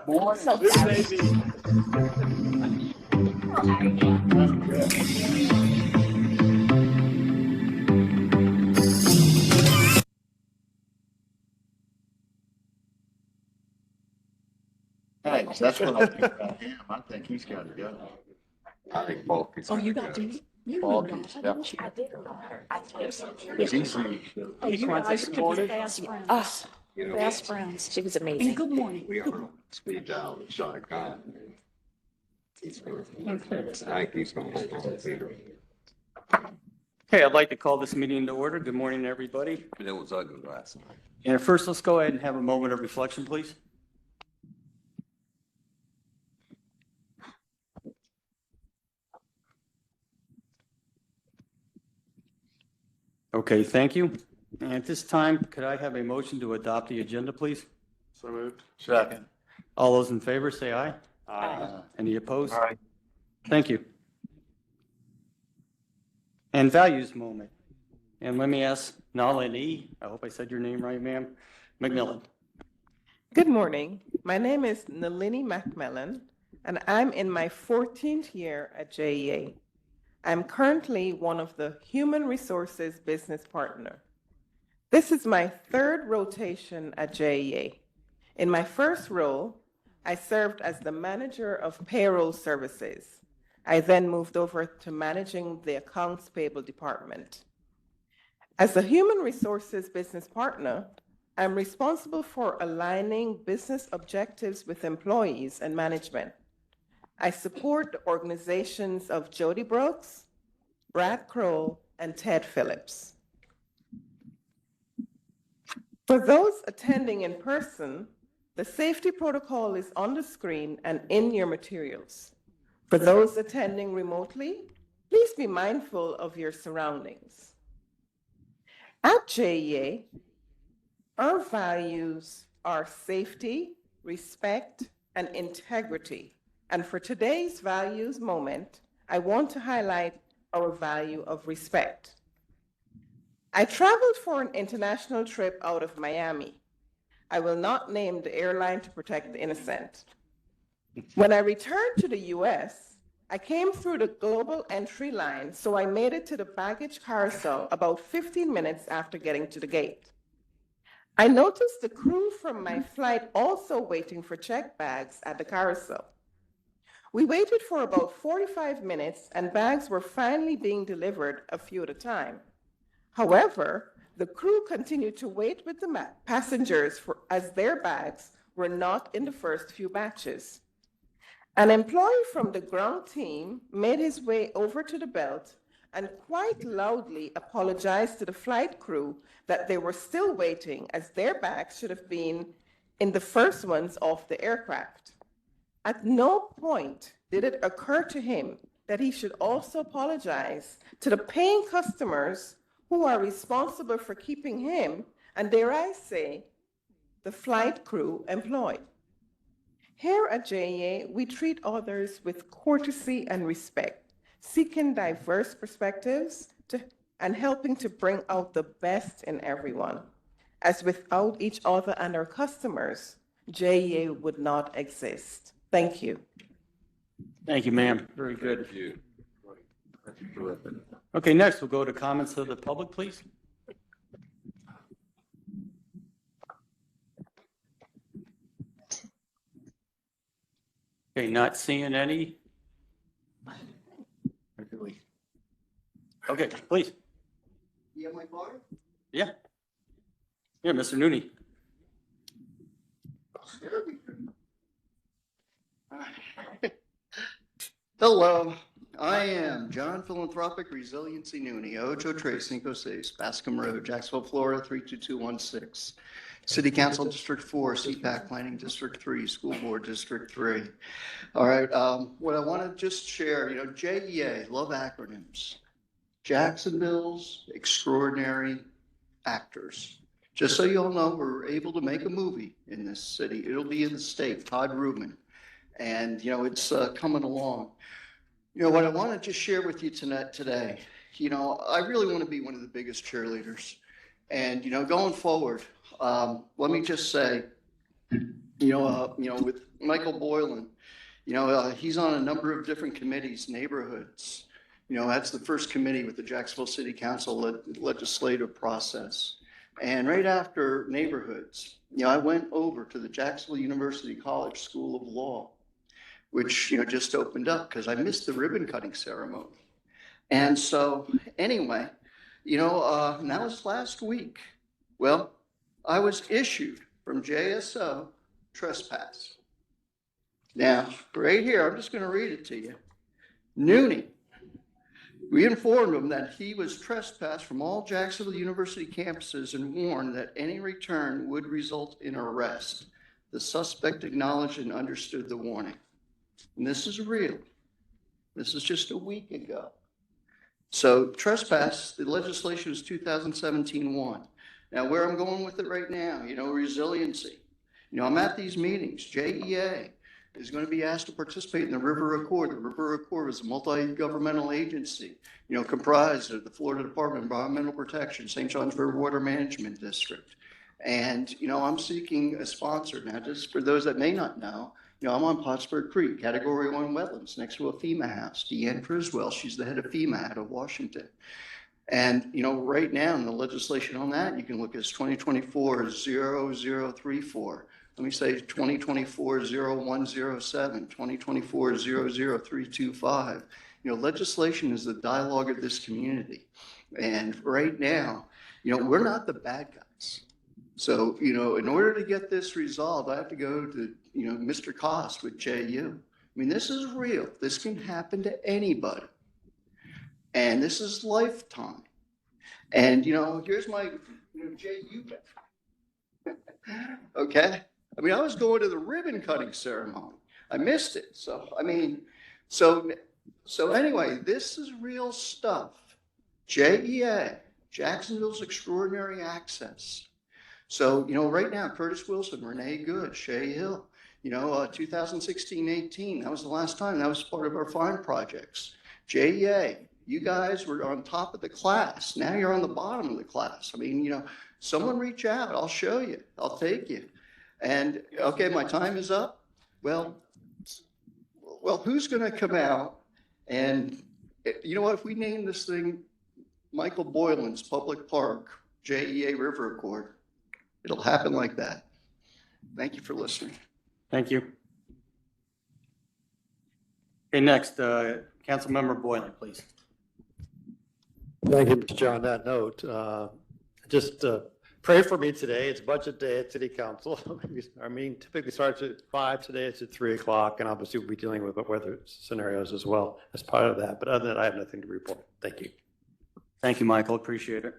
Morning. So Good fabulous. baby. Thanks. That's what I think about him. I think he's got to go. I think bulk is. Oh, you got to. You Balky's, know, yeah. didn't you? I did. I did. He's easy. Oh, you guys could be fast friends. You know, Fast friends. She was And amazing. Good morning. we are on speed dial, Sean Conn. He's going to, I think he's going to hold on to it. Okay, I'd like to call this meeting to order. Good morning, everybody. It was ugly last night. And first, let's go ahead and have a moment of reflection, please. Okay, thank you. And at this time, could I have a motion to adopt the agenda, please? So moved. Second. All those in favor, say aye. Aye. Any opposed? Aye. Thank you. And values moment. And let me ask Nalini, I hope I said your name right, ma'am, McMillan. Good morning. My name is Nalini McMillan, and I'm in my 14th year at JEA. I'm currently one of the Human Resources Business Partner. This is my third rotation at JEA. In my first role, I served as the Manager of Payroll Services. I then moved over to managing the Accounts Payable Department. As the Human Resources Business Partner, I'm responsible for aligning business objectives with employees and management. I support the organizations of Jody Brooks, Brad Kroll, and Ted Phillips. For those attending in person, the safety protocol is on the screen and in your materials. For those attending remotely, please be mindful of your surroundings. At JEA, our values are safety, respect, and integrity. And for today's values moment, I want to highlight our value of respect. I traveled for an international trip out of Miami. I will not name the airline to protect the innocent. When I returned to the US, I came through the global entry line, so I made it to the baggage carousel about 15 minutes after getting to the gate. I noticed the crew from my flight also waiting for checked bags at the carousel. We waited for about 45 minutes and bags were finally being delivered a few at a time. However, the crew continued to wait with the passengers as their bags were not in the first few batches. An employee from the ground team made his way over to the belt and quite loudly apologized to the flight crew that they were still waiting as their bags should have been in the first ones off the aircraft. At no point did it occur to him that he should also apologize to the paying customers who are responsible for keeping him, and dare I say, the flight crew employed. Here at JEA, we treat others with courtesy and respect, seeking diverse perspectives and helping to bring out the best in everyone. As without each other and our customers, JEA would not exist. Thank you. Thank you, ma'am. Very good. Thank you. Terrific. Okay, next we'll go to comments of the public, please. Okay, not seeing any. Okay, please. You have my card? Yeah. Here, Mr. Nooney. Hello, I am John Philanthropic Resiliency Nooney, Ocho Tres Cinco Seis, Bascom Road, Jacksonville, Florida, 32216. City Council District 4, CPAC Planning District 3, School Board District 3. All right, what I want to just share, JEA, love acronyms. Jacksonville's Extraordinary Actors. Just so you all know, we're able to make a movie in this city. It'll be in the state, Todd Rubin. And, it's coming along. What I want to just share with you today, I really want to be one of the biggest cheerleaders. And, going forward, let me just say, With Michael Boylan, he's on a number of different committees, neighborhoods. That's the first committee with the Jacksonville City Council legislative process. And right after neighborhoods, I went over to the Jacksonville University College School of Law, which, just opened up because I missed the ribbon cutting ceremony. And so anyway, and that was last week. Well, I was issued from JSO trespass. Now, right here, I'm just going to read it to you. Nooney, we informed him that he was trespassed from all Jacksonville University campuses and warned that any return would result in arrest. The suspect acknowledged and understood the warning. And this is real. This is just a week ago. So trespass, the legislation is 2017-1. Now, where I'm going with it right now, resiliency. I'm at these meetings. JEA is going to be asked to participate in the River Accord. The River Accord is a multi-governmental agency, comprised of the Florida Department of Environmental Protection, St. John's River Water Management District. And, I'm seeking a sponsor. Now, just for those that may not know, I'm on Pottsburg Creek, Category 1 wetlands, next to a FEMA house. Deanne Criswell, she's the head of FEMA out of Washington. And, right now in the legislation on that, you can look at 2024-0034. Let me say 2024-0107, 2024-00325. Legislation is the dialogue of this community. And right now, we're not the bad guys. So, in order to get this resolved, I have to go to, Mr. Cost with JEA. This is real. This can happen to anybody. And this is lifetime. And, here's my JEA. Okay. I was going to the ribbon cutting ceremony. I missed it. So anyway, this is real stuff. JEA, Jacksonville's Extraordinary Access. So, right now, Curtis Wilson, Renee Good, Shay Hill, 2016-18, that was the last time. That was part of our fine projects. JEA, you guys were on top of the class. Now you're on the bottom of the class. Someone reach out. I'll show you. I'll take you. And, okay, my time is up. Well, who's going to come out? And, if we name this thing Michael Boylan's Public Park, JEA River Accord, it'll happen like that. Thank you for listening. Thank you. Okay, next, Councilmember Boylan, please. Thank you, Mr. Chair. On that note, just pray for me today. It's budget day at City Council. Our meeting typically starts at 5. Today it's at 3 o'clock, and obviously we'll be dealing with weather scenarios as well as part of that. But other than that, I have nothing to report. Thank you. Thank you, Michael. Appreciate it.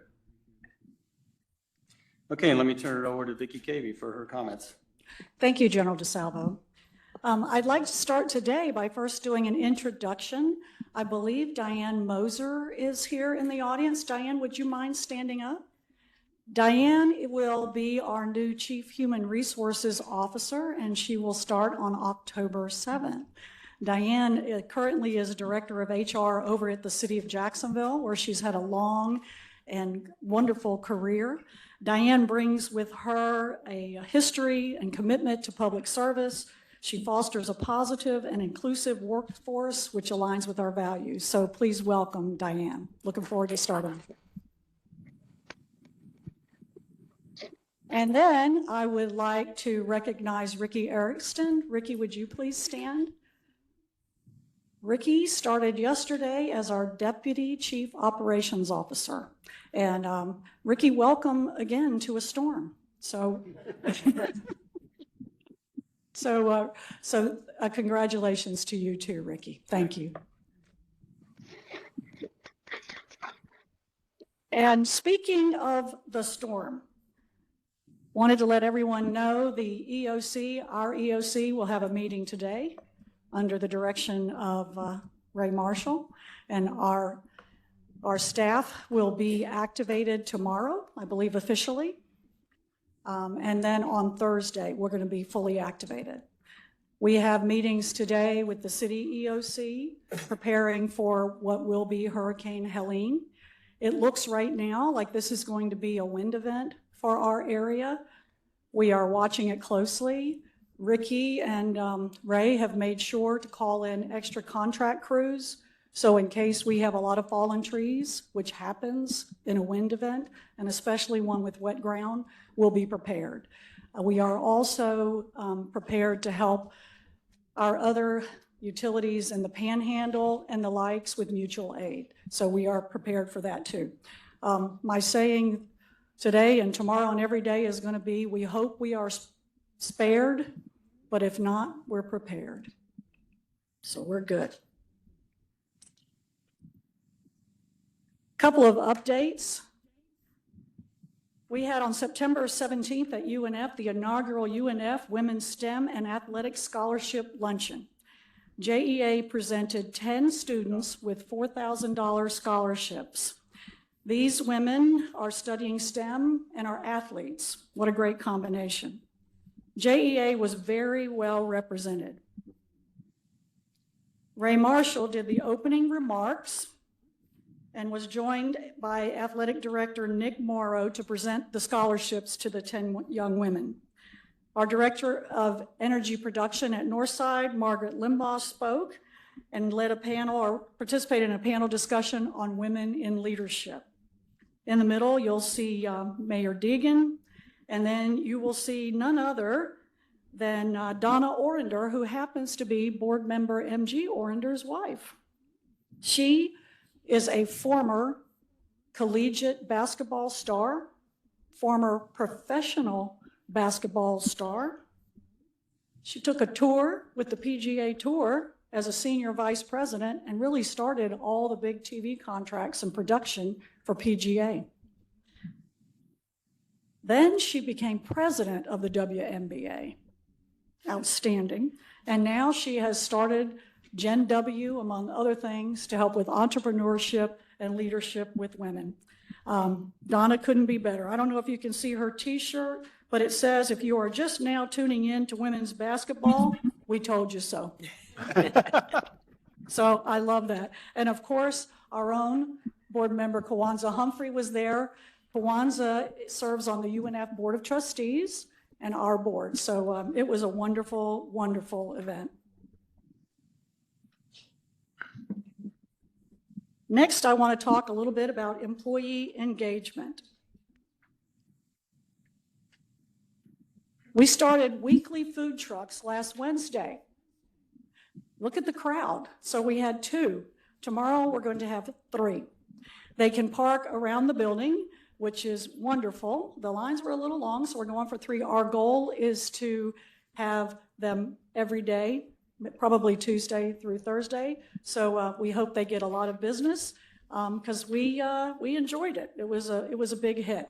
Okay, let me turn it over to Vicki Cavey for her comments. Thank you, General DeSalvo. I'd like to start today by first doing an introduction. I believe Diane Moser is here in the audience. Diane, would you mind standing up? Diane will be our new Chief Human Resources Officer, and she will start on October 7th. Diane currently is Director of HR over at the City of Jacksonville, where she's had a long and wonderful career. Diane brings with her a history and commitment to public service. She fosters a positive and inclusive workforce, which aligns with our values. So please welcome Diane. Looking forward to starting. And then I would like to recognize Ricky Erickson. Ricky, would you please stand? Ricky started yesterday as our Deputy Chief Operations Officer. And Ricky, welcome again to a storm. So, congratulations to you too, Ricky. Thank you. And speaking of the storm, wanted to let everyone know the EOC, our EOC, will have a meeting today under the direction of Ray Marshall, and our staff will be activated tomorrow, I believe officially, and then on Thursday we're going to be fully activated. We have meetings today with the city EOC preparing for what will be Hurricane Helene. It looks right now like this is going to be a wind event for our area. We are watching it closely. Ricky and Ray have made sure to call in extra contract crews. So in case we have a lot of fallen trees, which happens in a wind event, and especially one with wet ground, we'll be prepared. We are also prepared to help our other utilities in the Panhandle and the likes with mutual aid. So we are prepared for that too. My saying today and tomorrow and every day is going to be, we hope we are spared, but if not, we're prepared. So we're good. Couple of updates. We had on September 17th at UNF the inaugural UNF Women's STEM and Athletics Scholarship Luncheon. JEA presented 10 students with $4,000 scholarships. These women are studying STEM and are athletes. What a great combination. JEA was very well represented. Ray Marshall did the opening remarks and was joined by Athletic Director Nick Morrow to present the scholarships to the 10 young women. Our Director of Energy Production at Northside, Margaret Limbaugh, spoke and led a panel or participated in a panel discussion on women in leadership. In the middle, you'll see Mayor Deegan, and then you will see none other than Donna Orender, who happens to be board member MG Orender's wife. She is a former collegiate basketball star, former professional basketball star. She took a tour with the PGA Tour as a senior vice president and really started all the big TV contracts and production for PGA. Then she became president of the WNBA. Outstanding. And now she has started Gen W, among other things, to help with entrepreneurship and leadership with women. Donna couldn't be better. I don't know if you can see her t-shirt, but it says, if you are just now tuning in to women's basketball, we told you so. So I love that. And of course, our own board member, Kawanza Humphrey, was there. Kawanza serves on the UNF Board of Trustees and our board. So it was a wonderful, wonderful event. Next, I want to talk a little bit about employee engagement. We started weekly food trucks last Wednesday. Look at the crowd. So we had 2. Tomorrow, we're going to have 3. They can park around the building, which is wonderful. The lines were a little long, so we're going for 3. Our goal is to have them every day, probably Tuesday through Thursday. So we hope they get a lot of business because we enjoyed it. It was a big hit.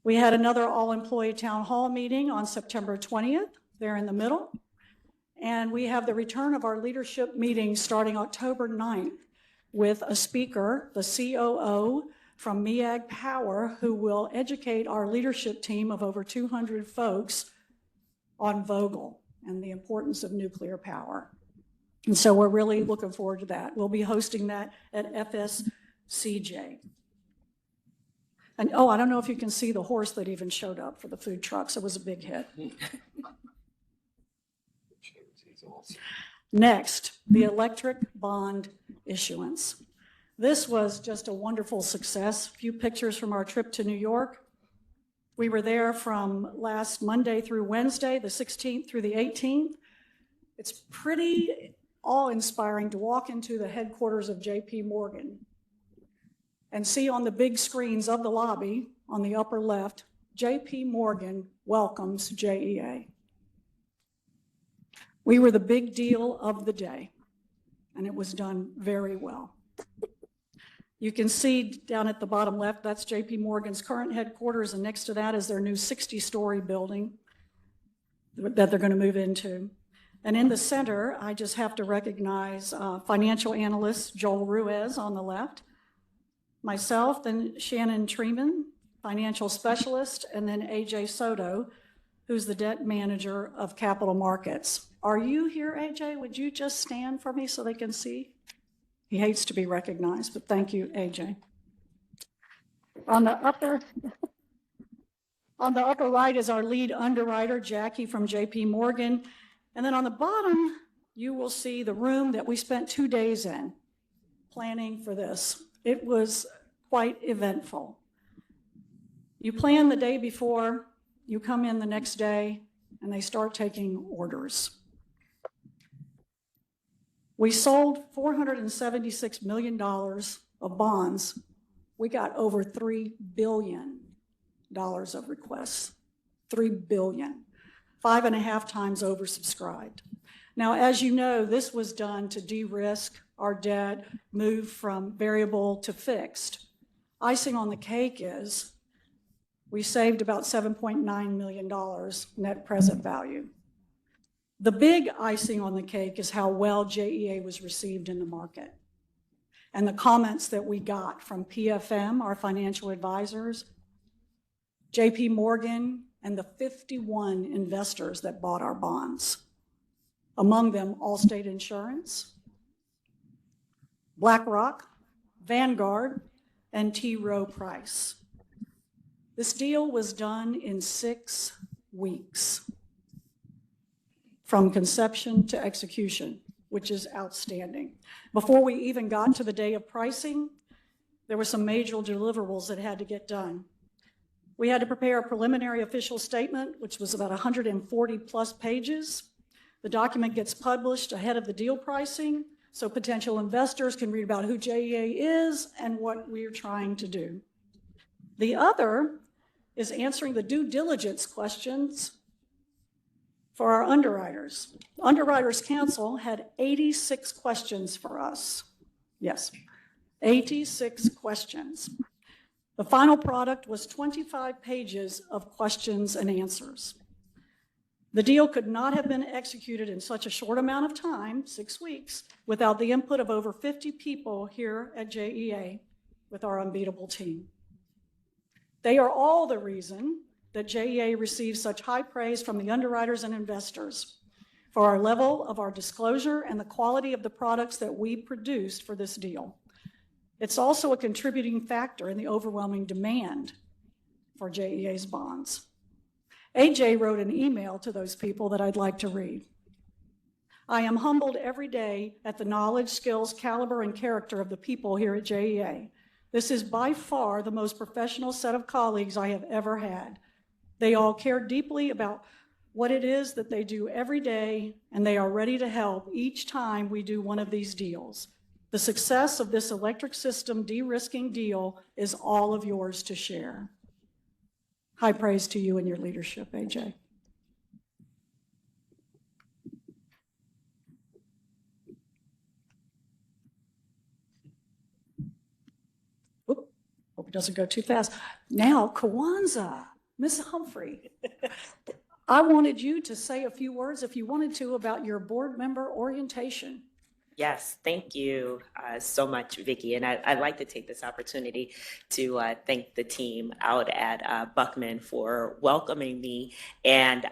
We had another all-employee town hall meeting on September 20th, there in the middle. And we have the return of our leadership meeting starting October 9th with a speaker, the COO from MEAG Power, who will educate our leadership team of over 200 folks on Vogtle and the importance of nuclear power. And so we're really looking forward to that. We'll be hosting that at FSCJ. And oh, I don't know if you can see the horse that even showed up for the food trucks. It was a big hit. Next, the electric bond issuance. This was just a wonderful success. A few pictures from our trip to New York. We were there from last Monday through Wednesday, the 16th through the 18th. It's pretty awe-inspiring to walk into the headquarters of JP Morgan and see on the big screens of the lobby on the upper left, JP Morgan welcomes JEA. We were the big deal of the day, and it was done very well. You can see down at the bottom left, that's JP Morgan's current headquarters, and next to that is their new 60-story building that they're going to move into. And in the center, I just have to recognize financial analyst Joel Ruiz on the left, myself, then Shannon Treeman, financial specialist, and then AJ Soto, who's the debt manager of capital markets. Are you here, AJ? Would you just stand for me so they can see? He hates to be recognized, but thank you, AJ. On the upper, On the upper right is our lead underwriter, Jackie from JP Morgan. And then on the bottom, you will see the room that we spent 2 days in planning for this. It was quite eventful. You plan the day before, you come in the next day, and they start taking orders. We sold $476 million of bonds. We got over $3 billion of requests. $3 billion, 5.5 times oversubscribed. Now, as you know, this was done to de-risk our debt, move from variable to fixed. Icing on the cake is we saved about $7.9 million net present value. The big icing on the cake is how well JEA was received in the market. And the comments that we got from PFM, our financial advisors, JP Morgan, and the 51 investors that bought our bonds. Among them, Allstate Insurance, BlackRock, Vanguard, and T. Rowe Price. This deal was done in 6 weeks, from conception to execution, which is outstanding. Before we even got to the day of pricing, there were some major deliverables that had to get done. We had to prepare a preliminary official statement, which was about 140 plus pages. The document gets published ahead of the deal pricing, so potential investors can read about who JEA is and what we're trying to do. The other is answering the due diligence questions for our underwriters. Underwriters Council had 86 questions for us. Yes, 86 questions. The final product was 25 pages of questions and answers. The deal could not have been executed in such a short amount of time, 6 weeks, without the input of over 50 people here at JEA with our unbeatable team. They are all the reason that JEA receives such high praise from the underwriters and investors for our level of our disclosure and the quality of the products that we produced for this deal. It's also a contributing factor in the overwhelming demand for JEA's bonds. AJ wrote an email to those people that I'd like to read. I am humbled every day at the knowledge, skills, caliber, and character of the people here at JEA. This is by far the most professional set of colleagues I have ever had. They all care deeply about what it is that they do every day, and they are ready to help each time we do one of these deals. The success of this electric system de-risking deal is all of yours to share. High praise to you and your leadership, AJ. Oop, hope it doesn't go too fast. Now, Kwanzaa, Ms. Humphrey. I wanted you to say a few words, if you wanted to, about your board member orientation. Yes, thank you so much, Vicki. And I'd like to take this opportunity to thank the team out at Buckman for welcoming me and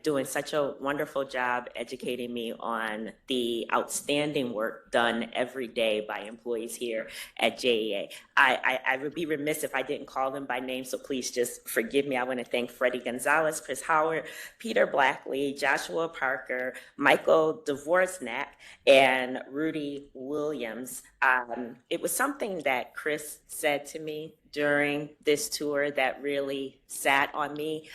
doing such a wonderful job educating me on the outstanding work done every day by employees here at JEA. I would be remiss if I didn't call them by name, so please just forgive me. I want to thank Freddie Gonzalez, Chris Howard, Peter Blackley, Joshua Parker, Michael Dvorsnak, and Rudy Williams. It was something that Chris said to me during this tour that really sat on me.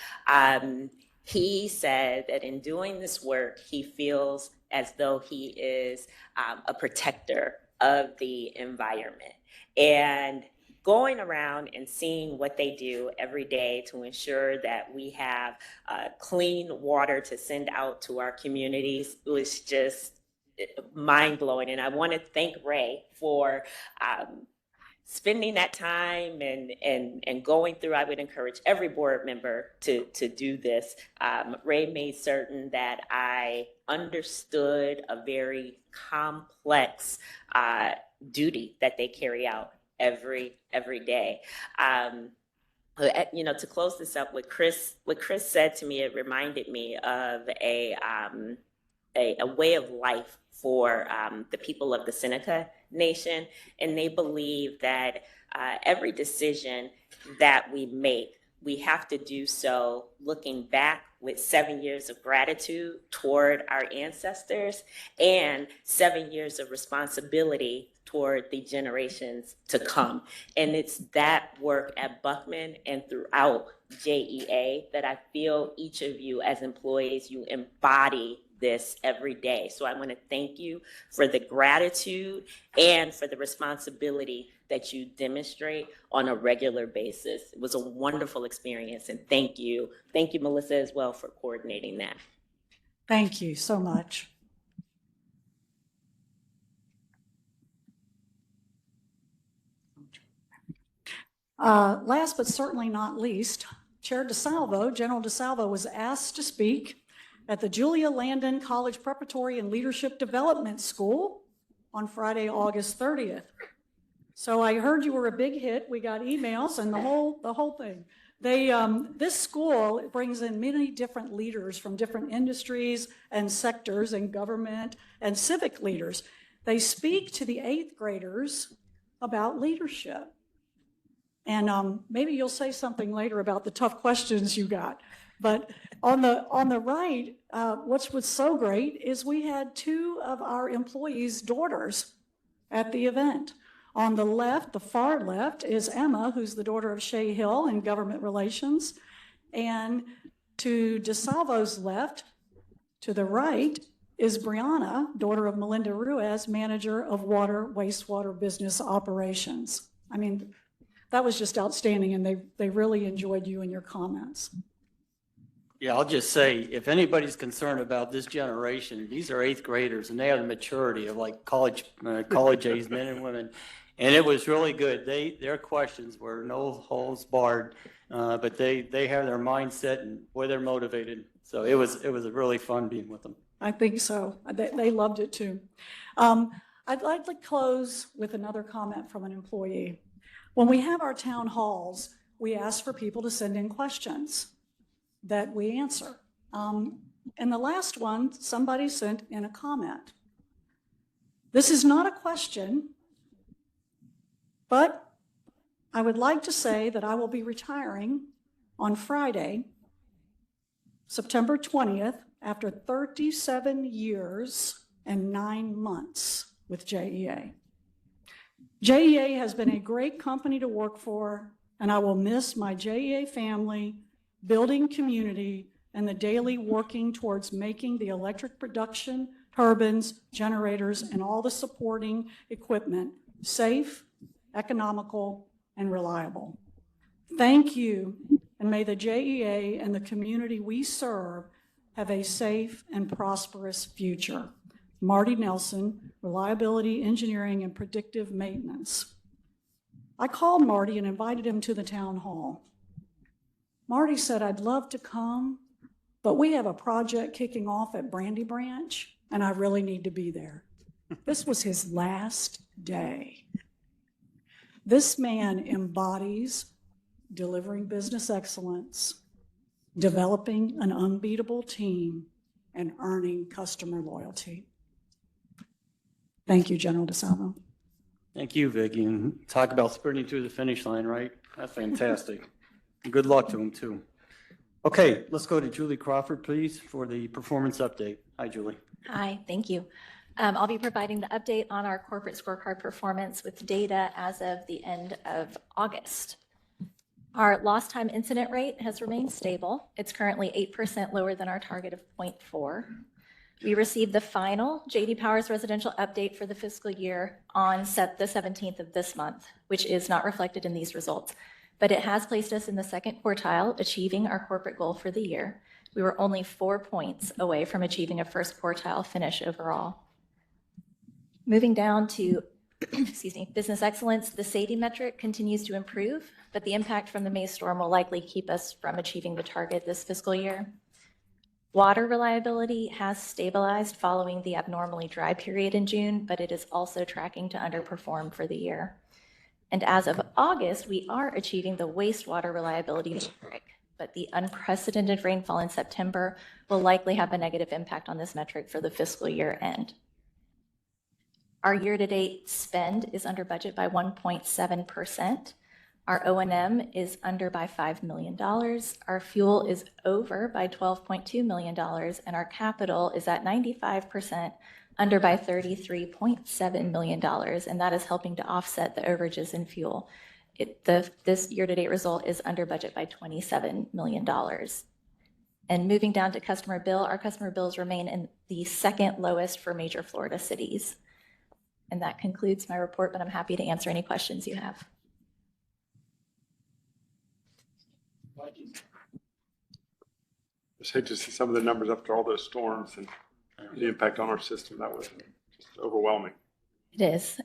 He said that in doing this work, he feels as though he is a protector of the environment. And going around and seeing what they do every day to ensure that we have clean water to send out to our communities was just mind-blowing. And I want to thank Ray for spending that time and going through. I would encourage every board member to do this. Ray made certain that I understood a very complex duty that they carry out every day. To close this up, what Chris said to me, it reminded me of a way of life for the people of the Seneca Nation, and they believe that every decision that we make we have to do so looking back with 7 years of gratitude toward our ancestors and 7 years of responsibility toward the generations to come. And it's that work at Buckman and throughout JEA that I feel each of you as employees, you embody this every day. So I want to thank you for the gratitude and for the responsibility that you demonstrate on a regular basis. It was a wonderful experience, and thank you. Thank you, Melissa, as well, for coordinating that. Thank you so much. Last but certainly not least, Chair DeSalvo, General DeSalvo, was asked to speak at the Julia Landon College Preparatory and Leadership Development School on Friday, August 30th. So I heard you were a big hit. We got emails and the whole thing. This school brings in many different leaders from different industries and sectors and government and civic leaders. They speak to the 8th graders about leadership. And maybe you'll say something later about the tough questions you got. But on the right, what was so great is we had 2 of our employees' daughters at the event. On the left, the far left, is Emma, who's the daughter of Shay Hill in government relations. And to DeSalvo's left, to the right, is Brianna, daughter of Melinda Ruiz, manager of water, wastewater business operations. I mean, that was just outstanding, and they really enjoyed you and your comments. Yeah, I'll just say, if anybody's concerned about this generation, these are 8th graders, and they have the maturity of like college age men and women. And it was really good. Their questions were no holes barred, but they have their mindset and boy, they're motivated. So it was really fun being with them. I think so. They loved it too. I'd like to close with another comment from an employee. When we have our town halls, we ask for people to send in questions that we answer. In the last one, somebody sent in a comment. This is not a question, but I would like to say that I will be retiring on Friday, September 20th, after 37 years and 9 months with JEA. JEA has been a great company to work for, and I will miss my JEA family, building community, and the daily working towards making the electric production, turbines, generators, and all the supporting equipment safe, economical, and reliable. Thank you, and may the JEA and the community we serve have a safe and prosperous future. Marty Nelson, Reliability, Engineering, and Predictive Maintenance. I called Marty and invited him to the town hall. Marty said, I'd love to come, but we have a project kicking off at Brandy Branch, and I really need to be there. This was his last day. This man embodies delivering business excellence, developing an unbeatable team, and earning customer loyalty. Thank you, General DeSalvo. Thank you, Vicki. And talk about sprinting through the finish line, right? That's fantastic. Good luck to him, too. Okay, let's go to Julie Crawford, please, for the performance update. Hi, Julie. Hi, thank you. I'll be providing the update on our corporate scorecard performance with data as of the end of August. Our lost time incident rate has remained stable. It's currently 8% lower than our target of 0.4. We received the final J.D. Power's residential update for the fiscal year on the 17th of this month, which is not reflected in these results, but it has placed us in the second quartile, achieving our corporate goal for the year. We were only 4 points away from achieving a first quartile finish overall. Moving down to business excellence, the SAIDI metric continues to improve, but the impact from the May storm will likely keep us from achieving the target this fiscal year. Water reliability has stabilized following the abnormally dry period in June, but it is also tracking to underperform for the year. And as of August, we are achieving the wastewater reliability metric, but the unprecedented rainfall in September will likely have a negative impact on this metric for the fiscal year end. Our year-to-date spend is under budget by 1.7%. Our O&M is under by $5 million. Our fuel is over by $12.2 million, and our capital is at 95% under by $33.7 million, and that is helping to offset the overages in fuel. This year-to-date result is under budget by $27 million. And moving down to customer bill, our customer bills remain in the second lowest for major Florida cities. And that concludes my report, but I'm happy to answer any questions you have. Just hate to see some of the numbers after all those storms and the impact on our system. That was just overwhelming. It is.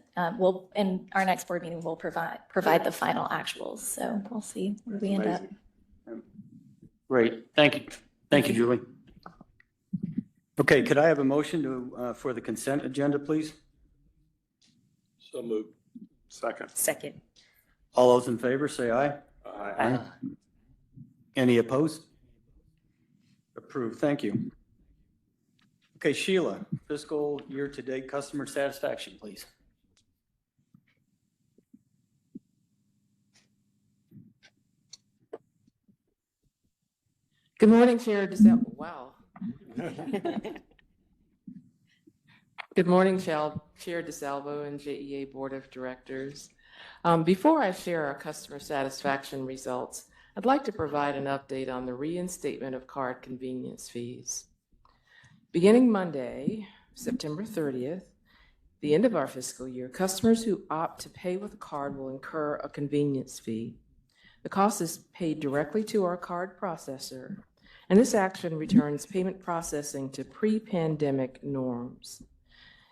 In our next board meeting, we'll provide the final actuals. So we'll see where we end up. Great. Thank you. Thank you, Julie. Okay, could I have a motion to, for the consent agenda, please? So moved. Second. Second. All those in favor, say aye. Aye. Any opposed? Approved. Thank you. Okay, Sheila, fiscal year-to-date customer satisfaction, please. Good morning, Chair DeSalvo. Wow. Good morning, Chair DeSalvo and JEA Board of Directors. Before I share our customer satisfaction results, I'd like to provide an update on the reinstatement of card convenience fees. Beginning Monday, September 30th, the end of our fiscal year, customers who opt to pay with a card will incur a convenience fee. The cost is paid directly to our card processor, and this action returns payment processing to pre-pandemic norms.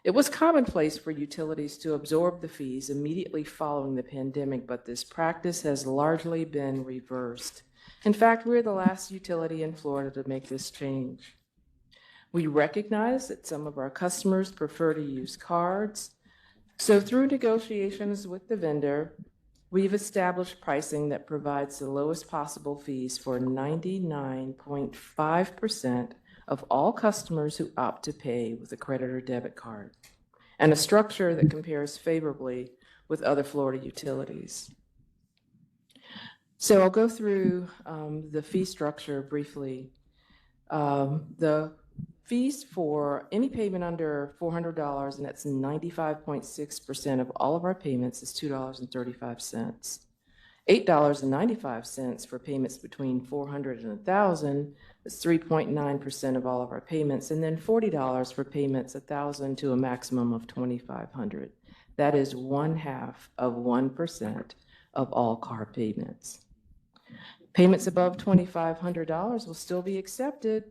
It was commonplace for utilities to absorb the fees immediately following the pandemic, but this practice has largely been reversed. In fact, we're the last utility in Florida to make this change. We recognize that some of our customers prefer to use cards, so through negotiations with the vendor, we've established pricing that provides the lowest possible fees for 99.5% of all customers who opt to pay with a credit or debit card, and a structure that compares favorably with other Florida utilities. So I'll go through the fee structure briefly. The fees for any payment under $400, and that's 95.6% of all of our payments, is $2.35. $8.95 for payments between $400 and $1,000, that's 3.9% of all of our payments, and then $40 for payments $1,000 to a maximum of $2,500. That is 0.5% of all card payments. Payments above $2,500 will still be accepted,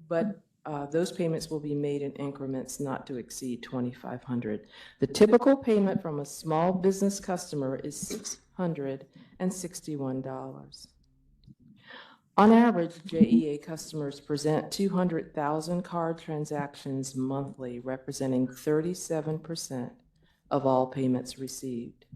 but those payments will be made in increments not to exceed $2,500. The typical payment from a small business customer is $661. On average, JEA customers present 200,000 card transactions monthly, representing 37% of all payments received.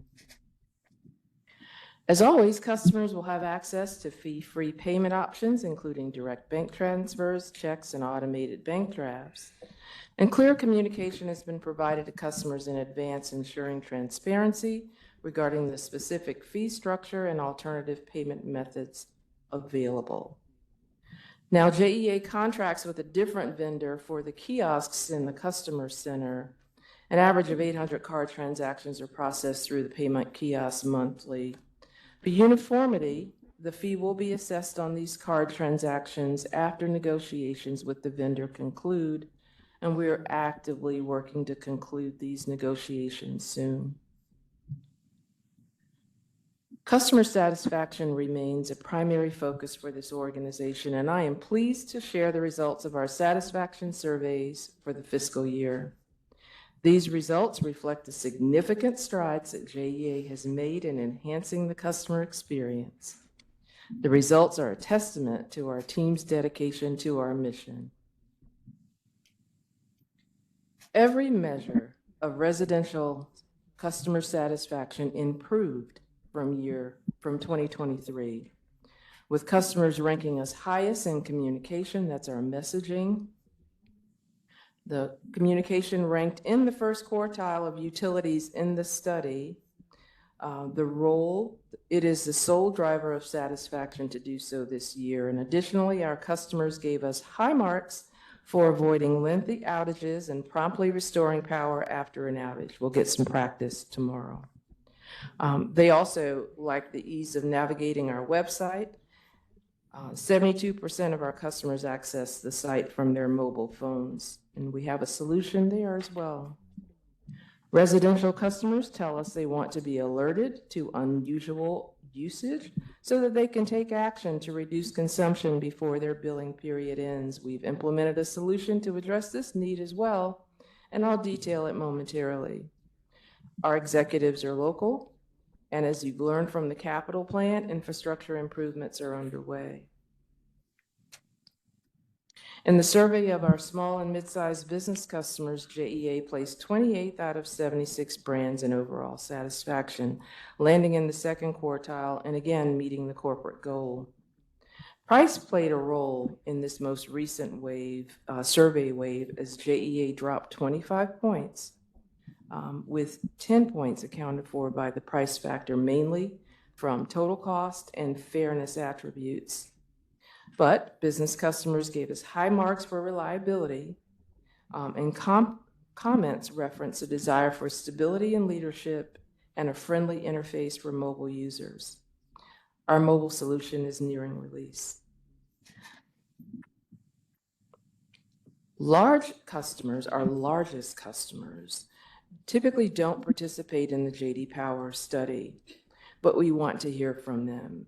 As always, customers will have access to fee-free payment options, including direct bank transfers, checks, and automated bank drafts. And clear communication has been provided to customers in advance, ensuring transparency regarding the specific fee structure and alternative payment methods available. Now, JEA contracts with a different vendor for the kiosks in the customer center. An average of 800 card transactions are processed through the payment kiosk monthly. For uniformity, the fee will be assessed on these card transactions after negotiations with the vendor conclude, and we are actively working to conclude these negotiations soon. Customer satisfaction remains a primary focus for this organization, and I am pleased to share the results of our satisfaction surveys for the fiscal year. These results reflect the significant strides that JEA has made in enhancing the customer experience. The results are a testament to our team's dedication to our mission. Every measure of residential customer satisfaction improved from 2023, with customers ranking us highest in communication, that's our messaging. The communication ranked in the first quartile of utilities in the study. It is the sole driver of satisfaction to do so this year. And additionally, our customers gave us high marks for avoiding lengthy outages and promptly restoring power after an outage. We'll get some practice tomorrow. They also like the ease of navigating our website. 72% of our customers access the site from their mobile phones, and we have a solution there as well. Residential customers tell us they want to be alerted to unusual usage so that they can take action to reduce consumption before their billing period ends. We've implemented a solution to address this need as well, and I'll detail it momentarily. Our executives are local, and as you've learned from the capital plan, infrastructure improvements are underway. In the survey of our small and mid-sized business customers, JEA placed 28th out of 76 brands in overall satisfaction, landing in the second quartile and again meeting the corporate goal. Price played a role in this most recent survey wave, as JEA dropped 25 points, with 10 points accounted for by the price factor, mainly from total cost and fairness attributes. But business customers gave us high marks for reliability, and comments reference a desire for stability and leadership and a friendly interface for mobile users. Our mobile solution is nearing release. Large customers, our largest customers, typically don't participate in the J.D. Power study, but we want to hear from them.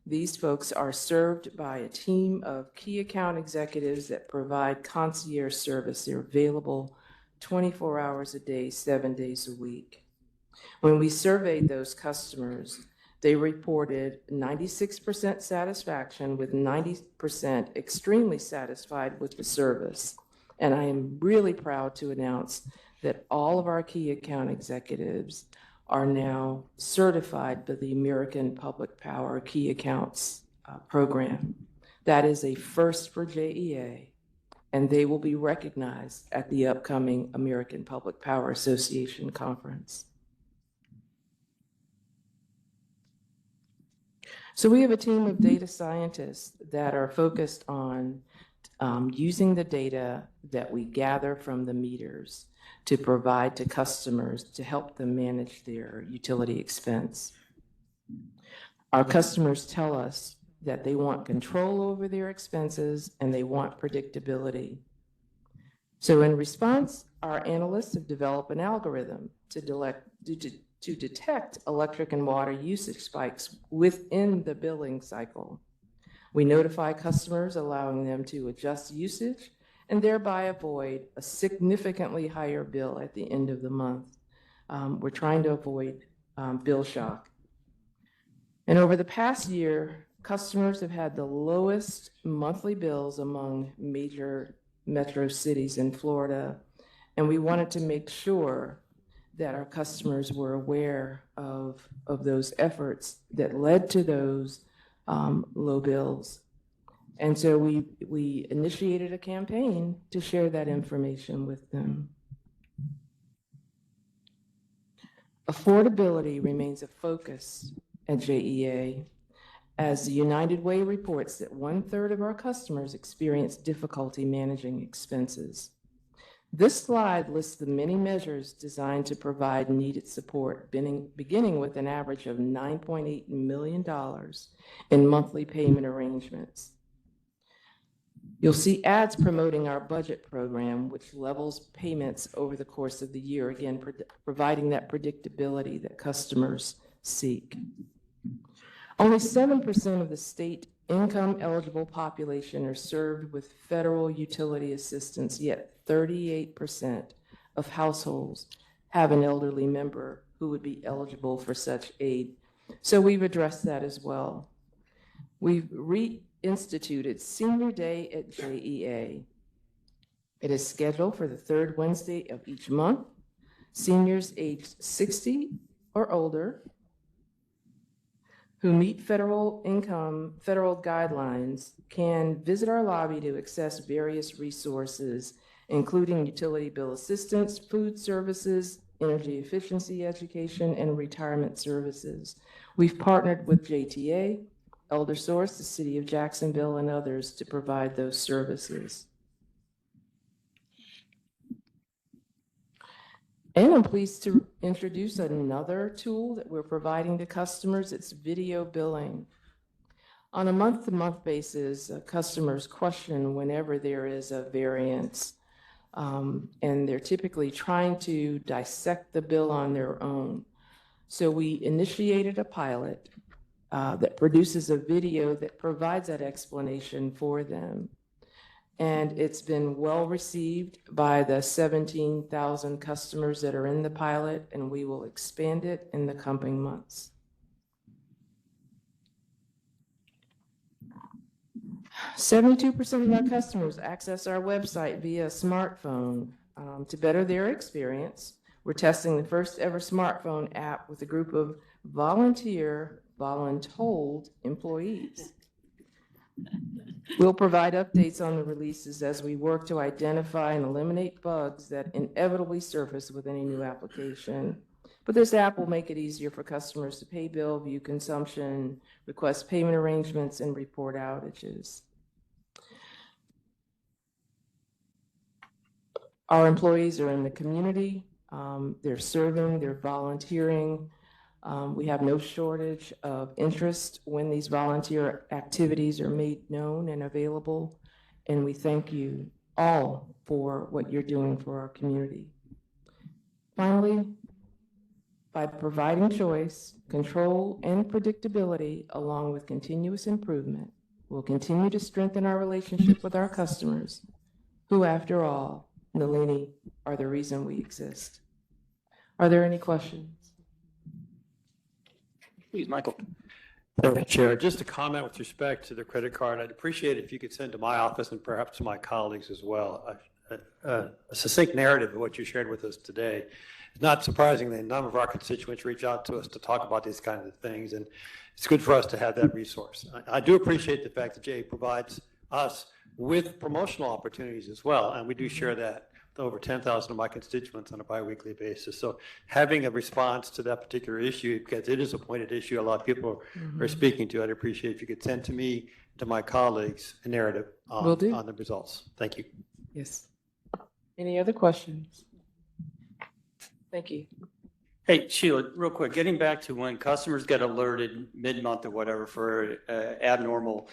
These folks are served by a team of key account executives that provide concierge service. They're available 24 hours a day, 7 days a week. When we surveyed those customers, they reported 96% satisfaction, with 90% extremely satisfied with the service. And I am really proud to announce that all of our key account executives are now certified by the American Public Power Key Accounts program. That is a first for JEA, and they will be recognized at the upcoming American Public Power Association conference. So we have a team of data scientists that are focused on using the data that we gather from the meters to provide to customers to help them manage their utility expense. Our customers tell us that they want control over their expenses and they want predictability. So in response, our analysts have developed an algorithm to detect electric and water usage spikes within the billing cycle. We notify customers, allowing them to adjust usage and thereby avoid a significantly higher bill at the end of the month. We're trying to avoid bill shock. And over the past year, customers have had the lowest monthly bills among major metro cities in Florida, and we wanted to make sure that our customers were aware of those efforts that led to those low bills. And so we initiated a campaign to share that information with them. Affordability remains a focus at JEA, as the United Way reports that 1/3 of our customers experience difficulty managing expenses. This slide lists the many measures designed to provide needed support, beginning with an average of $9.8 million in monthly payment arrangements. You'll see ads promoting our budget program, which levels payments over the course of the year, again, providing that predictability that customers seek. Only 7% of the state income eligible population are served with federal utility assistance, yet 38% of households have an elderly member who would be eligible for such aid. So we've addressed that as well. We've reinstituted Senior Day at JEA. It is scheduled for the third Wednesday of each month. Seniors aged 60 or older who meet federal guidelines can visit our lobby to access various resources, including utility bill assistance, food services, energy efficiency education, and retirement services. We've partnered with JTA, Elder Source, the City of Jacksonville, and others to provide those services. And I'm pleased to introduce another tool that we're providing to customers. It's video billing. On a month-to-month basis, customers question whenever there is a variance, and they're typically trying to dissect the bill on their own. So we initiated a pilot that produces a video that provides that explanation for them. And it's been well received by the 17,000 customers that are in the pilot, and we will expand it in the coming months. "72% of our customers access our website via smartphone. To better their experience, we're testing the first ever smartphone app with a group of voluntold employees. We'll provide updates on the releases as we work to identify and eliminate bugs that inevitably surface with any new application. But this app will make it easier for customers to pay bill, view consumption, request payment arrangements, and report outages. Our employees are in the community. They're serving, they're volunteering. We have no shortage of interest when these volunteer activities are made known and available. And we thank you all for what you're doing for our community. Finally, by providing choice, control, and predictability, along with continuous improvement, we'll continue to strengthen our relationship with our customers, who, after all, Nalini, are the reason we exist. Are there any questions? Please, Michael. Thank you, Chair. Just a comment with respect to the credit card. I'd appreciate it if you could send to my office and perhaps to my colleagues as well a succinct narrative of what you shared with us today. It's not surprisingly, none of our constituents reach out to us to talk about these kinds of things, and it's good for us to have that resource. I do appreciate the fact that JEA provides us with promotional opportunities as well, and we do share that with over 10,000 of my constituents on a biweekly basis. So having a response to that particular issue, because it is a pointed issue a lot of people are speaking to, I'd appreciate if you could send to me, to my colleagues, a narrative on the results. Thank you. Yes. Any other questions? Thank you. Hey, Sheila, real quick, getting back to when customers get alerted mid-month or whatever for abnormal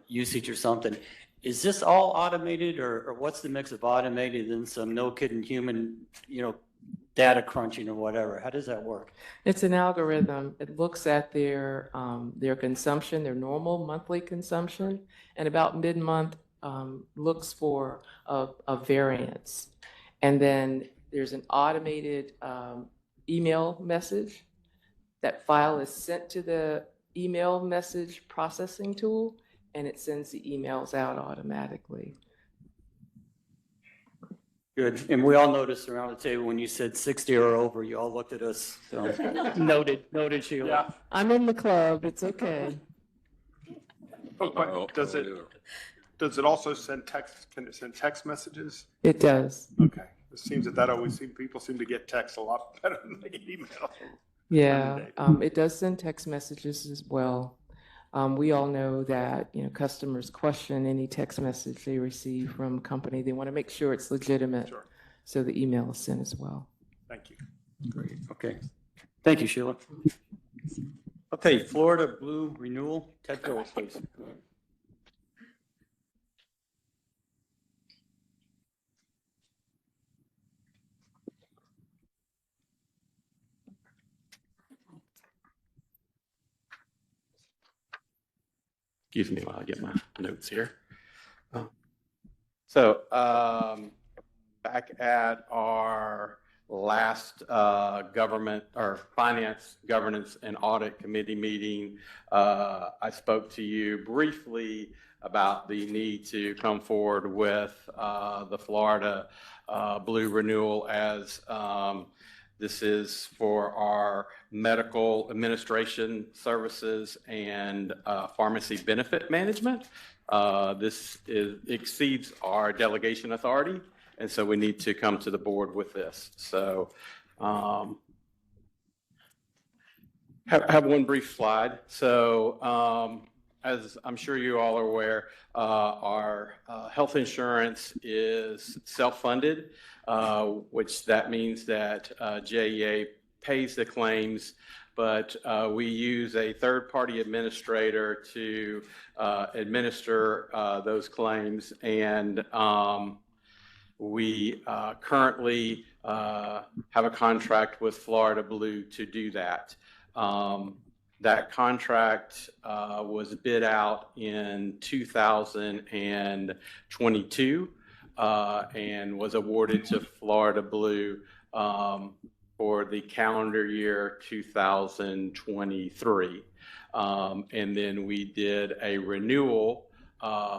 usage or something, is this all automated, or what's the mix of automated and some no kidding human, data crunching or whatever? How does that work? It's an algorithm. It looks at their consumption, their normal monthly consumption, and about mid-month looks for a variance. And then there's an automated email message. That file is sent to the email message processing tool, and it sends the emails out automatically. Good. And we all noticed around the table when you said 60 or over, you all looked at us. So noted, Sheila. Yeah. I'm in the club. It's okay. But does it also send text? Can it send text messages? It does. Okay. It seems that always people seem to get text a lot better than they get email. Yeah, it does send text messages as well. We all know that, customers question any text message they receive from a company. They want to make sure it's legitimate. Sure. So the email is sent as well. Thank you. Great. Okay. Thank you, Sheila. Okay, Florida Blue Renewal, Ted Phillips, please. Excuse me while I get my notes here. So back at our last government or finance, governance, and audit committee meeting, I spoke to you briefly about the need to come forward with the Florida Blue Renewal as this is for our medical administration services and pharmacy benefit management. This exceeds our delegation authority, and so we need to come to the board with this. So have one brief slide. So as I'm sure you all are aware, our health insurance is self-funded, which that means that JEA pays the claims, but we use a third-party administrator to administer those claims, and we currently have a contract with Florida Blue to do that. That contract was bid out in 2022 and was awarded to Florida Blue for the calendar year 2023. And then we did a renewal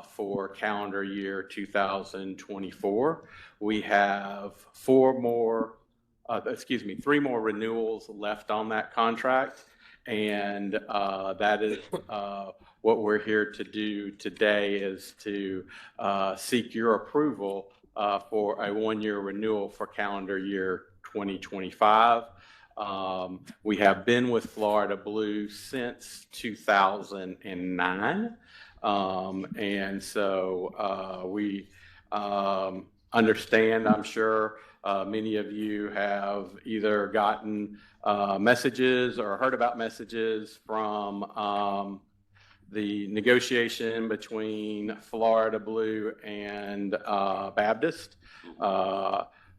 for calendar year 2024. We have three more renewals left on that contract. And that is what we're here to do today, is to seek your approval for a one-year renewal for calendar year 2025. We have been with Florida Blue since 2009. And so we understand, I'm sure many of you have either gotten messages or heard about messages from the negotiation between Florida Blue and Baptist.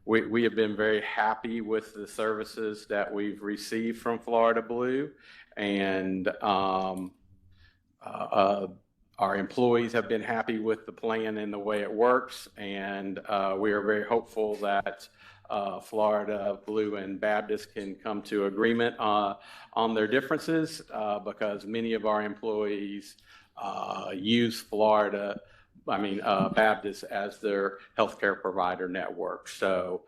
We have been very happy with the services that we've received from Florida Blue, and our employees have been happy with the plan and the way it works, and we are very hopeful that Florida Blue and Baptist can come to agreement on their differences, because many of our employees use Baptist as their healthcare provider network. So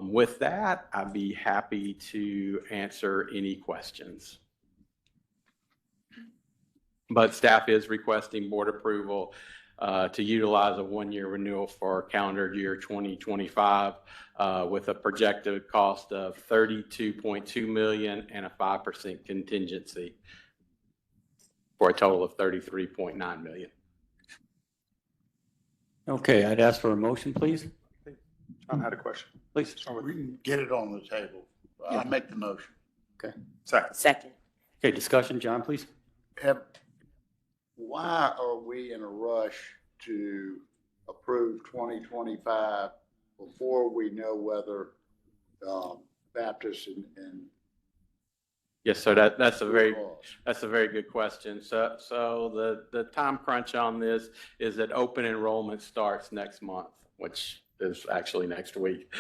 with that, I'd be happy to answer any questions. But staff is requesting board approval to utilize a one-year renewal for calendar year 2025 with a projected cost of $32.2 million and a 5% contingency for a total of $33.9 million. Okay, I'd ask for a motion, please. John had a question. Please. We can get it on the table. I make the motion. Okay. Second. Okay, discussion, John, please. Why are we in a rush to approve 2025 before we know whether Baptist and Yes, so that's a very good question. So the time crunch on this is that open enrollment starts next month, which is actually next week.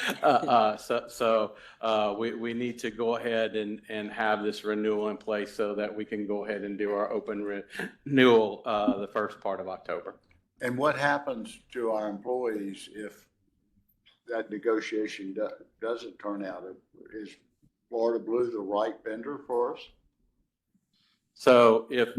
We need to go ahead and have this renewal in place so that we can go ahead and do our open renewal the first part of October. And what happens to our employees if that negotiation doesn't turn out? Is Florida Blue the right vendor for us? So if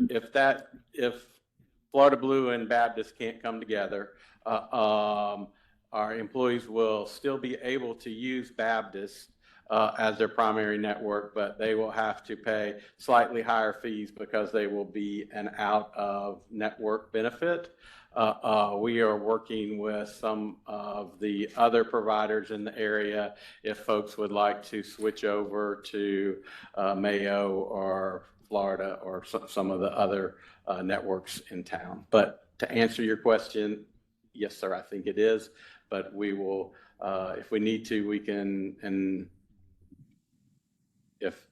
Florida Blue and Baptist can't come together, our employees will still be able to use Baptist as their primary network, but they will have to pay slightly higher fees because they will be an out-of-network benefit. We are working with some of the other providers in the area if folks would like to switch over to Mayo or Florida or some of the other networks in town. But to answer your question, yes, sir, I think it is. But we will, if we need to, we can, and if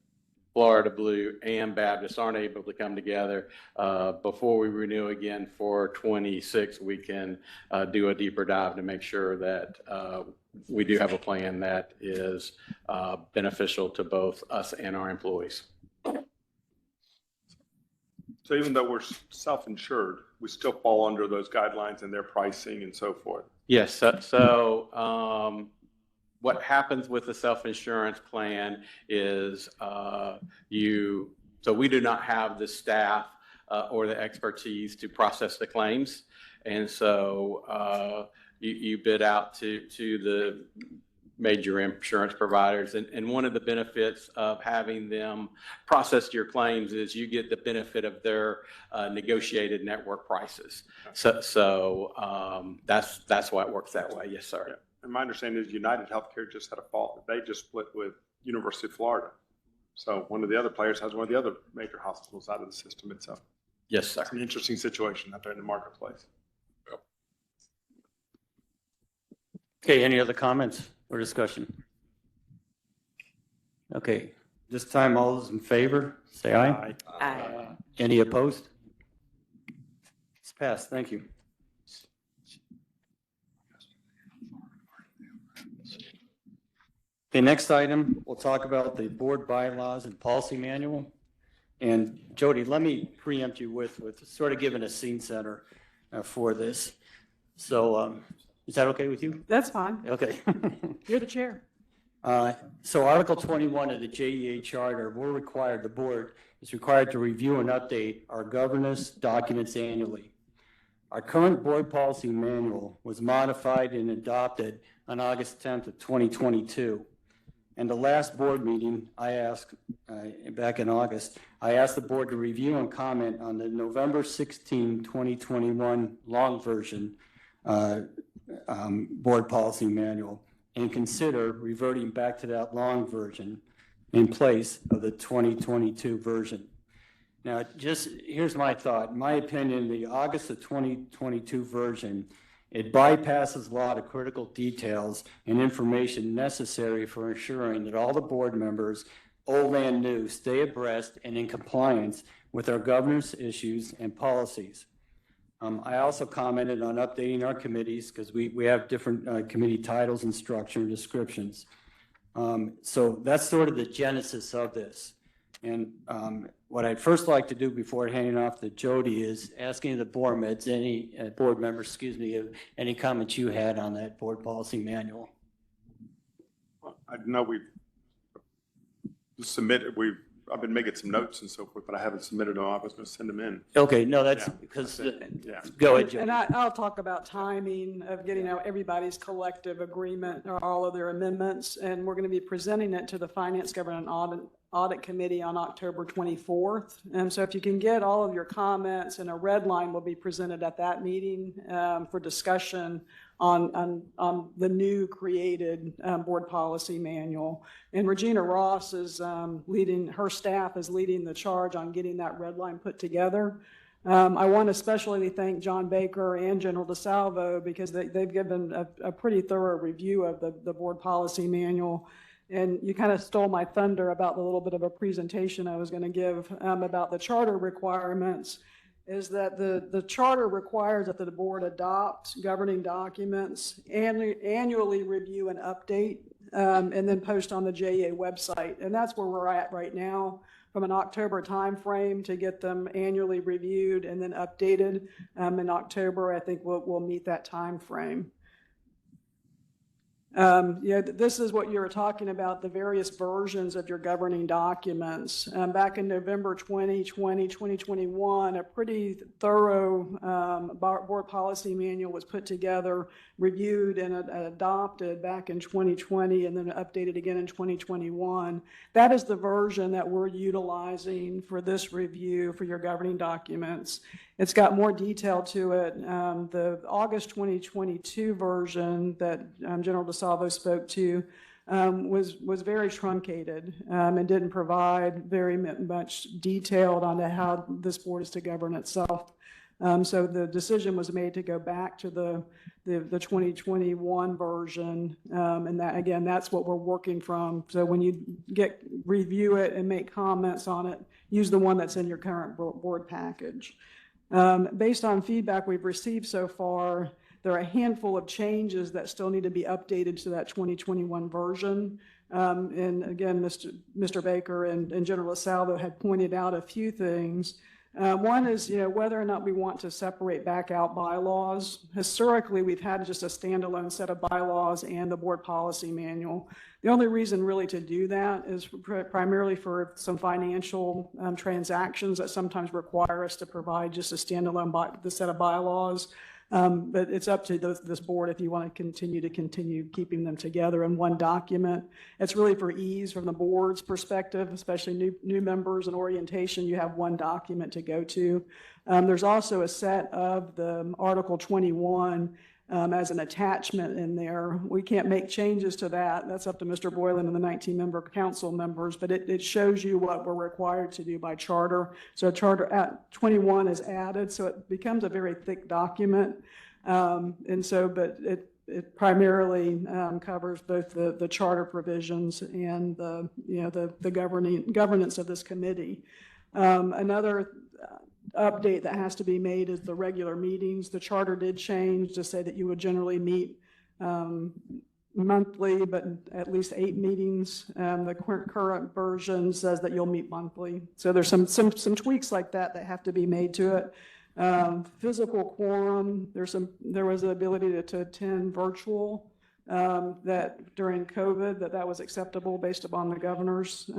Florida Blue and Baptist aren't able to come together before we renew again for 26, we can do a deeper dive to make sure that we do have a plan that is beneficial to both us and our employees. So even though we're self-insured, we still fall under those guidelines and their pricing and so forth. Yes. So what happens with the self-insurance plan is so we do not have the staff or the expertise to process the claims. And so you bid out to the major insurance providers. And one of the benefits of having them process your claims is you get the benefit of their negotiated network prices. So that's why it works that way. Yes, sir. Yeah. And my understanding is United Healthcare just had a fault. They just split with University of Florida. So one of the other players has one of the other major hospitals out of the system itself. Yes, sir. It's an interesting situation out there in the marketplace. Okay, any other comments or discussion? Okay, this time all those in favor, say aye. Aye. Any opposed? It's passed, thank you. Okay, next item, we'll talk about the board bylaws and policy manual. And Jody, let me preempt you with sort of giving a scene setter for this. So is that okay with you? That's fine. Okay. You're the chair. So Article 21 of the JEA Charter, the board is required to review and update our governance documents annually. Our current board policy manual was modified and adopted on August 10th of 2022. And the last board meeting, I asked, back in August, I asked the board to review and comment on the November 16, 2021 long version board policy manual and consider reverting back to that long version in place of the 2022 version. Now, just here's my thought. In my opinion, the August of 2022 version, it bypasses a lot of critical details and information necessary for ensuring that all the board members, old and new, stay abreast and in compliance with our governance issues and policies. I also commented on updating our committees because we have different committee titles and structure and descriptions. So that's sort of the genesis of this. And what I'd first like to do before handing off to Jody is asking the board members, any comments you had on that board policy manual. Well, I know I've been making some notes and so forth, but I haven't submitted them. I was going to send them in. Okay, no, that's Yeah, because, yeah. go ahead, Jody. And I'll talk about timing of getting out everybody's collective agreement or all of their amendments. And we're going to be presenting it to the Finance, Governance, and Audit Committee on October 24th. And so if you can get all of your comments, and a red line will be presented at that meeting for discussion on the new created board policy manual. And Regina Ross is her staff is leading the charge on getting that red line put together. I want to especially thank John Baker and General DeSalvo because they've given a pretty thorough review of the board policy manual. And you kind of stole my thunder about the little bit of a presentation I was going to give about the charter requirements. Is that the charter requires that the board adopt governing documents, annually review and update, and then post on the JEA website. And that's where we're at right now from an October timeframe to get them annually reviewed and then updated. In October, I think we'll meet that timeframe. This is what you were talking about, the various versions of your governing documents. Back in November 2020, 2021, a pretty thorough board policy manual was put together, reviewed and adopted back in 2020, and then updated again in 2021. That is the version that we're utilizing for this review for your governing documents. It's got more detail to it. The August 2022 version that General DeSalvo spoke to was very truncated and didn't provide very much detailed on how this board is to govern itself. So the decision was made to go back to the 2021 version, and that again, that's what we're working from. So when you review it and make comments on it, use the one that's in your current board package. Based on feedback we've received so far, there are a handful of changes that still need to be updated to that 2021 version. And again, Mr. Baker and General DeSalvo had pointed out a few things. One is, whether or not we want to separate back out bylaws. Historically, we've had just a standalone set of bylaws and the board policy manual. The only reason really to do that is primarily for some financial transactions that sometimes require us to provide just a standalone set of bylaws. But it's up to this board if you want to continue keeping them together in one document. It's really for ease from the board's perspective, especially new members and orientation. You have one document to go to. There's also a set of the Article 21 as an attachment in there. We can't make changes to that. That's up to Mr. Boylan and the 19-member council members, but it shows you what we're required to do by charter. So Charter at 21 is added, so it becomes a very thick document. But it primarily covers both the charter provisions and the governance of this committee. Another update that has to be made is the regular meetings. The charter did change to say that you would generally meet monthly, but at least 8 meetings. The current version says that you'll meet monthly. So there's some tweaks like that have to be made to it. Physical quorum, there was the ability to attend virtual, that during COVID that was acceptable based upon the governor's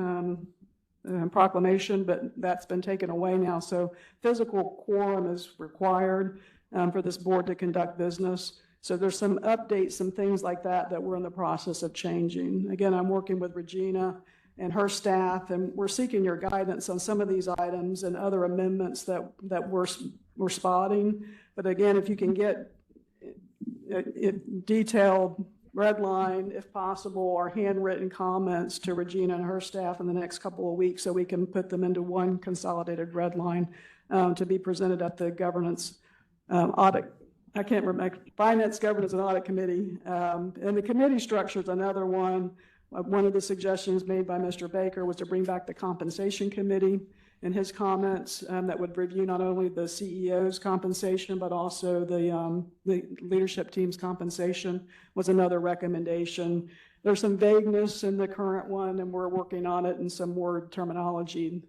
proclamation, but that's been taken away now. So physical quorum is required for this board to conduct business. So there's some updates, some things like that we're in the process of changing. Again, I'm working with Regina and her staff, and we're seeking your guidance on some of these items and other amendments that we're spotting. But again, if you can get detailed red line, if possible, or handwritten comments to Regina and her staff in the next couple of weeks so we can put them into one consolidated red line to be presented at the governance audit. I can't remember, Finance, Governance, and Audit Committee. And the committee structure is another one. One of the suggestions made by Mr. Baker was to bring back the compensation committee and his comments that would review not only the CEO's compensation, but also the leadership team's compensation was another recommendation. There's some vagueness in the current one, and we're working on it and some more terminology.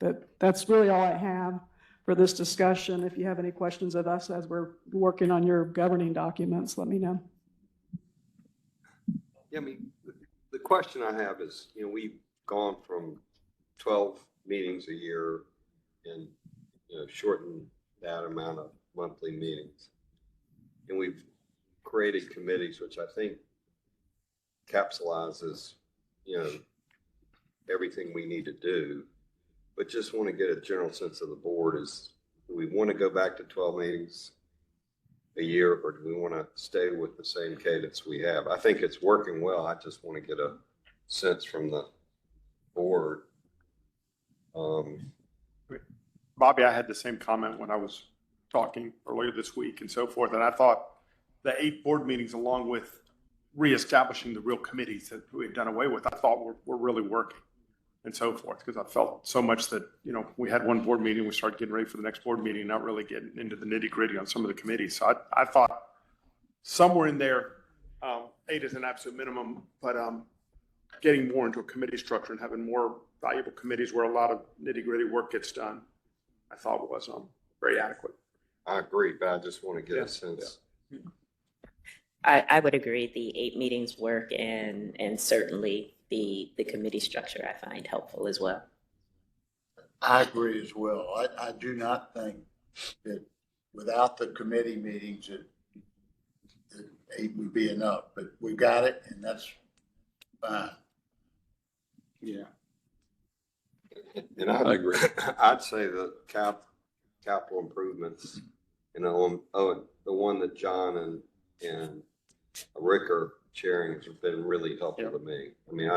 But that's really all I have for this discussion. If you have any questions of us as we're working on your governing documents, let me know. Yeah, I mean, the question I have is, we've gone from 12 meetings a year and shortened that amount of monthly meetings, and we've created committees, which I think capsulizes everything we need to do. But just want to get a general sense of the board is, do we want to go back to 12 meetings a year, or do we want to stay with the same cadence we have? I think it's working well. I just want to get a sense from the board. Bobby, I had the same comment when I was talking earlier this week and so forth. And I thought the 8 board meetings, along with reestablishing the real committees that we've done away with, I thought were really working and so forth. Because I felt so much that, we had one board meeting, we started getting ready for the next board meeting, not really getting into the nitty gritty on some of the committees. So I thought somewhere in there, 8 is an absolute minimum, but getting more into a committee structure and having more valuable committees where a lot of nitty gritty work gets done, I thought was very adequate. I agree, but I just want to get a sense. Yeah. I would agree. The 8 meetings work, and certainly the committee structure I find helpful as well. I agree as well. I do not think that without the committee meetings, that 8 would be enough, but we got it, and that's fine. Yeah. And I agree. I'd say the capital improvements, the one that John and Rick are chairing has been really helpful to me. I mean,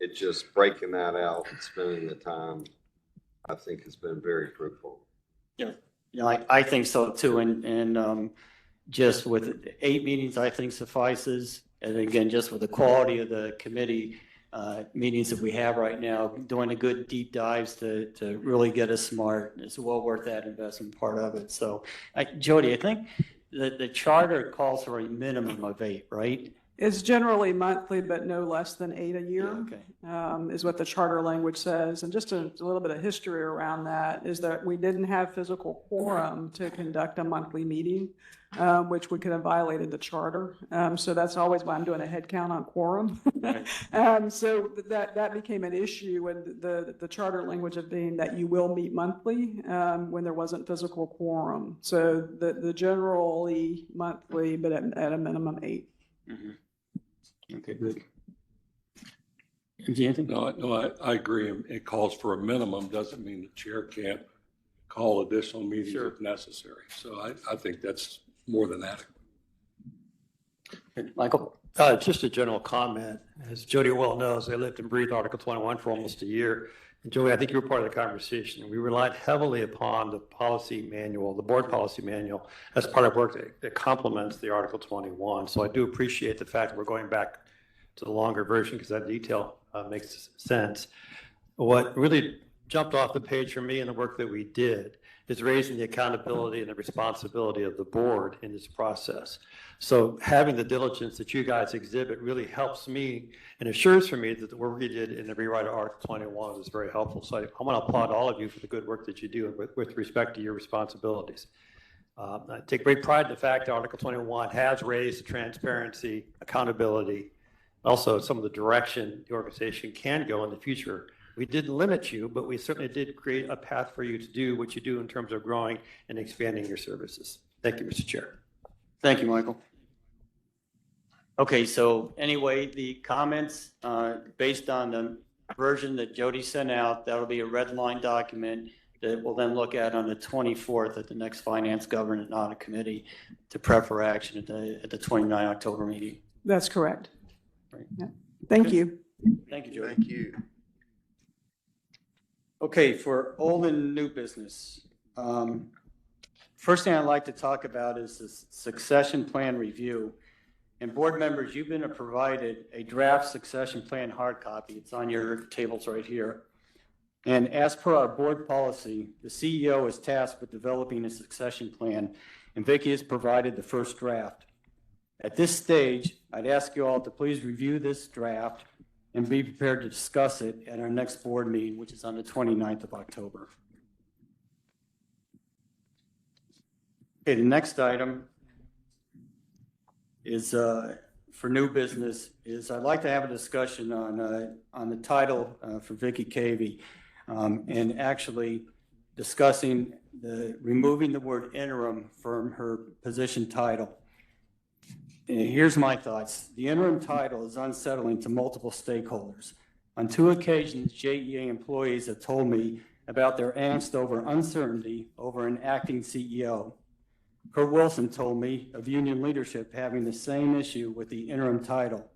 it's just breaking that out and spending the time, I think has been very fruitful. Yeah, I think so too. And just with 8 meetings, I think suffices. And again, just with the quality of the committee meetings that we have right now, doing a good deep dives to really get us smart. It's well worth that investment part of it. So, Jody, I think the charter calls for a minimum of 8, right? It's generally monthly, but no less than 8 a year. Okay. Is what the charter language says. And just a little bit of history around that is that we didn't have physical quorum to conduct a monthly meeting, which we could have violated the charter. So that's always why I'm doing a head count on quorum. So that became an issue when the charter language of being that you will meet monthly when there wasn't physical quorum. So the generally monthly, but at a minimum 8. Mm-hmm. Okay, good. Anything? No, I agree. It calls for a minimum, doesn't mean the chair can't call additional meetings if necessary. So I think that's more than adequate. Michael? Just a general comment. As Jody well knows, I lived and breathed Article 21 for almost a year. And Jody, I think you were part of the conversation. We relied heavily upon the policy manual, the board policy manual, as part of work that complements the Article 21. So I do appreciate the fact that we're going back to the longer version because that detail makes sense. What really jumped off the page for me in the work that we did is raising the accountability and the responsibility of the board in this process. So having the diligence that you guys exhibit really helps me and assures for me that the work we did in the rewrite of Article 21 was very helpful. So I want to applaud all of you for the good work that you do with respect to your responsibilities. I take great pride in the fact that Article 21 has raised the transparency, accountability, also some of the direction the organization can go in the future. We didn't limit you, but we certainly did create a path for you to do what you do in terms of growing and expanding your services. Thank you, Mr. Chair. Thank you, Michael. Okay, so anyway, the comments based on the version that Jody sent out, that'll be a red line document that we'll then look at on the 24th at the next Finance, Governance, and Audit Committee to prep for action at the 29 October meeting. That's correct. Right. Yeah. Thank you. Thank you, Jody. Thank you. Okay, for old and new business. First thing I'd like to talk about is the succession plan review. And board members, you've been provided a draft succession plan hard copy. It's on your tables right here. And as per our board policy, the CEO is tasked with developing a succession plan, and Vicki has provided the first draft. At this stage, I'd ask you all to please review this draft and be prepared to discuss it at our next board meeting, which is on the 29th of October. Okay, the next item is for new business is I'd like to have a discussion on the title for Vicki Cavey and actually discussing removing the word interim from her position title. And here's my thoughts. The interim title is unsettling to multiple stakeholders. On 2 occasions, JEA employees have told me about their angst over uncertainty over an acting CEO. Kurt Wilson told me of union leadership having the same issue with the interim title.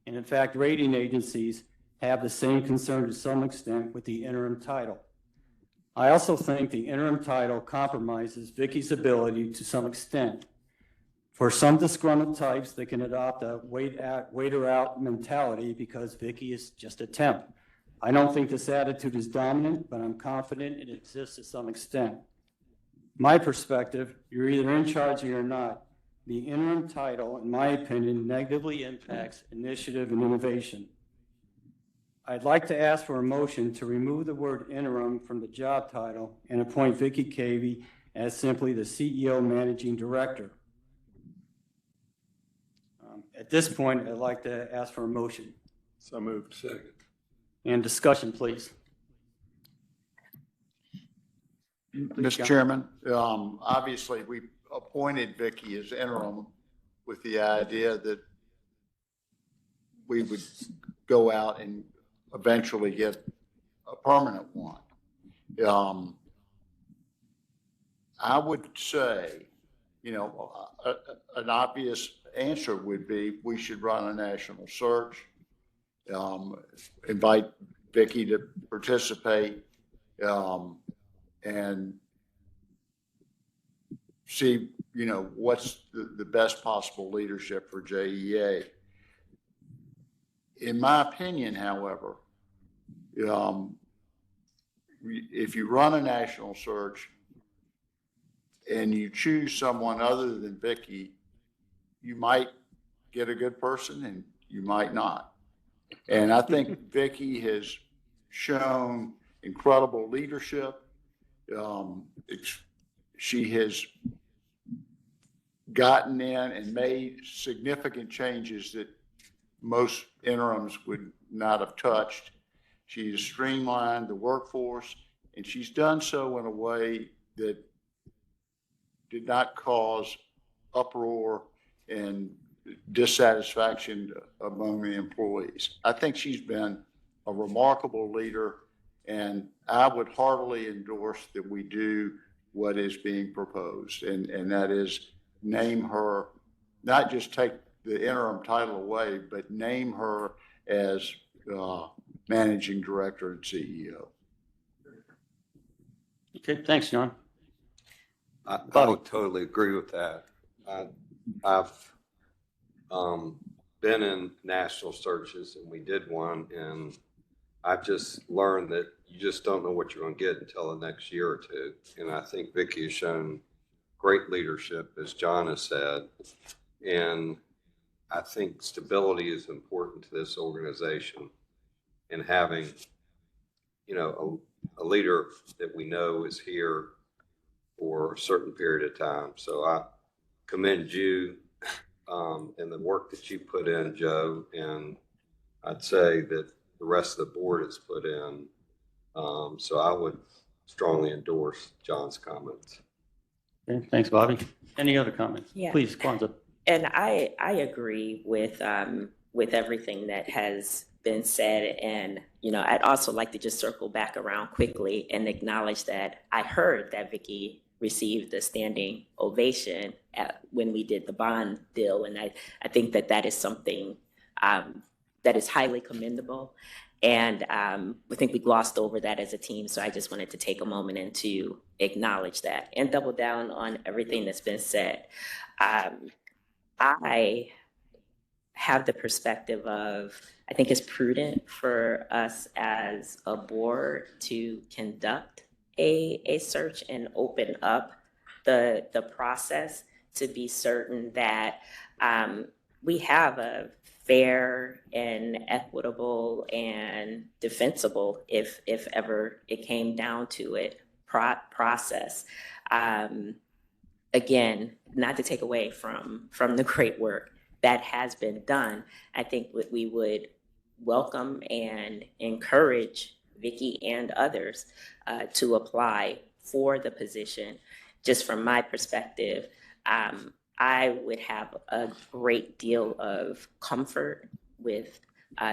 And in fact, rating agencies have the same concern to some extent with the interim title. I also think the interim title compromises Vicki's ability to some extent. For some disgruntled types, they can adopt a wait her out mentality because Vicki is just a temp. I don't think this attitude is dominant, but I'm confident it exists to some extent. My perspective, you're either in charge or you're not. The interim title, in my opinion, negatively impacts initiative and innovation. I'd like to ask for a motion to remove the word interim from the job title and appoint Vicki Cavey as simply the CEO Managing Director. At this point, I'd like to ask for a motion. So moved. Second. And discussion, please. Mr. Chairman, obviously, we appointed Vicki as interim with the idea that we would go out and eventually get a permanent one. I would say, an obvious answer would be we should run a national search, invite Vicki to participate, and see, what's the best possible leadership for JEA. In my opinion, however, if you run a national search and you choose someone other than Vicki, you might get a good person and you might not. And I think Vicki has shown incredible leadership. She has gotten in and made significant changes that most interims would not have touched. She's streamlined the workforce, and she's done so in a way that did not cause uproar and dissatisfaction among the employees. I think she's been a remarkable leader, and I would heartily endorse that we do what is being proposed, and that is name her, not just take the interim title away, but name her as managing director and CEO. Okay, thanks, John. I would totally agree with that. I've been in national searches, and we did one, and I've just learned that you just don't know what you're going to get until the next year or two. And I think Vicki has shown great leadership, as John has said, and I think stability is important to this organization, and having, you know, a leader that we know is here for a certain period of time. So I commend you and the work that you put in, Joe, and I'd say that the rest of the board has put in. So I would strongly endorse John's comments. Okay, thanks, Bobby. Any other comments? Yeah. Please, Kwanzaa. And I agree with everything that has been said. And, you know, I'd also like to just circle back around quickly and acknowledge that I heard that Vicki received the standing ovation when we did the bond deal. And I think that is something that is highly commendable. And I think we glossed over that as a team. So I just wanted to take a moment and to acknowledge that and double down on everything that's been said. I have the perspective of, I think it's prudent for us as a board to conduct a search and open up the process to be certain that we have a fair and equitable and defensible, if ever it came down to it, process. Again, not to take away from the great work that has been done, I think we would welcome and encourage Vicki and others to apply for the position. Just from my perspective, I would have a great deal of comfort with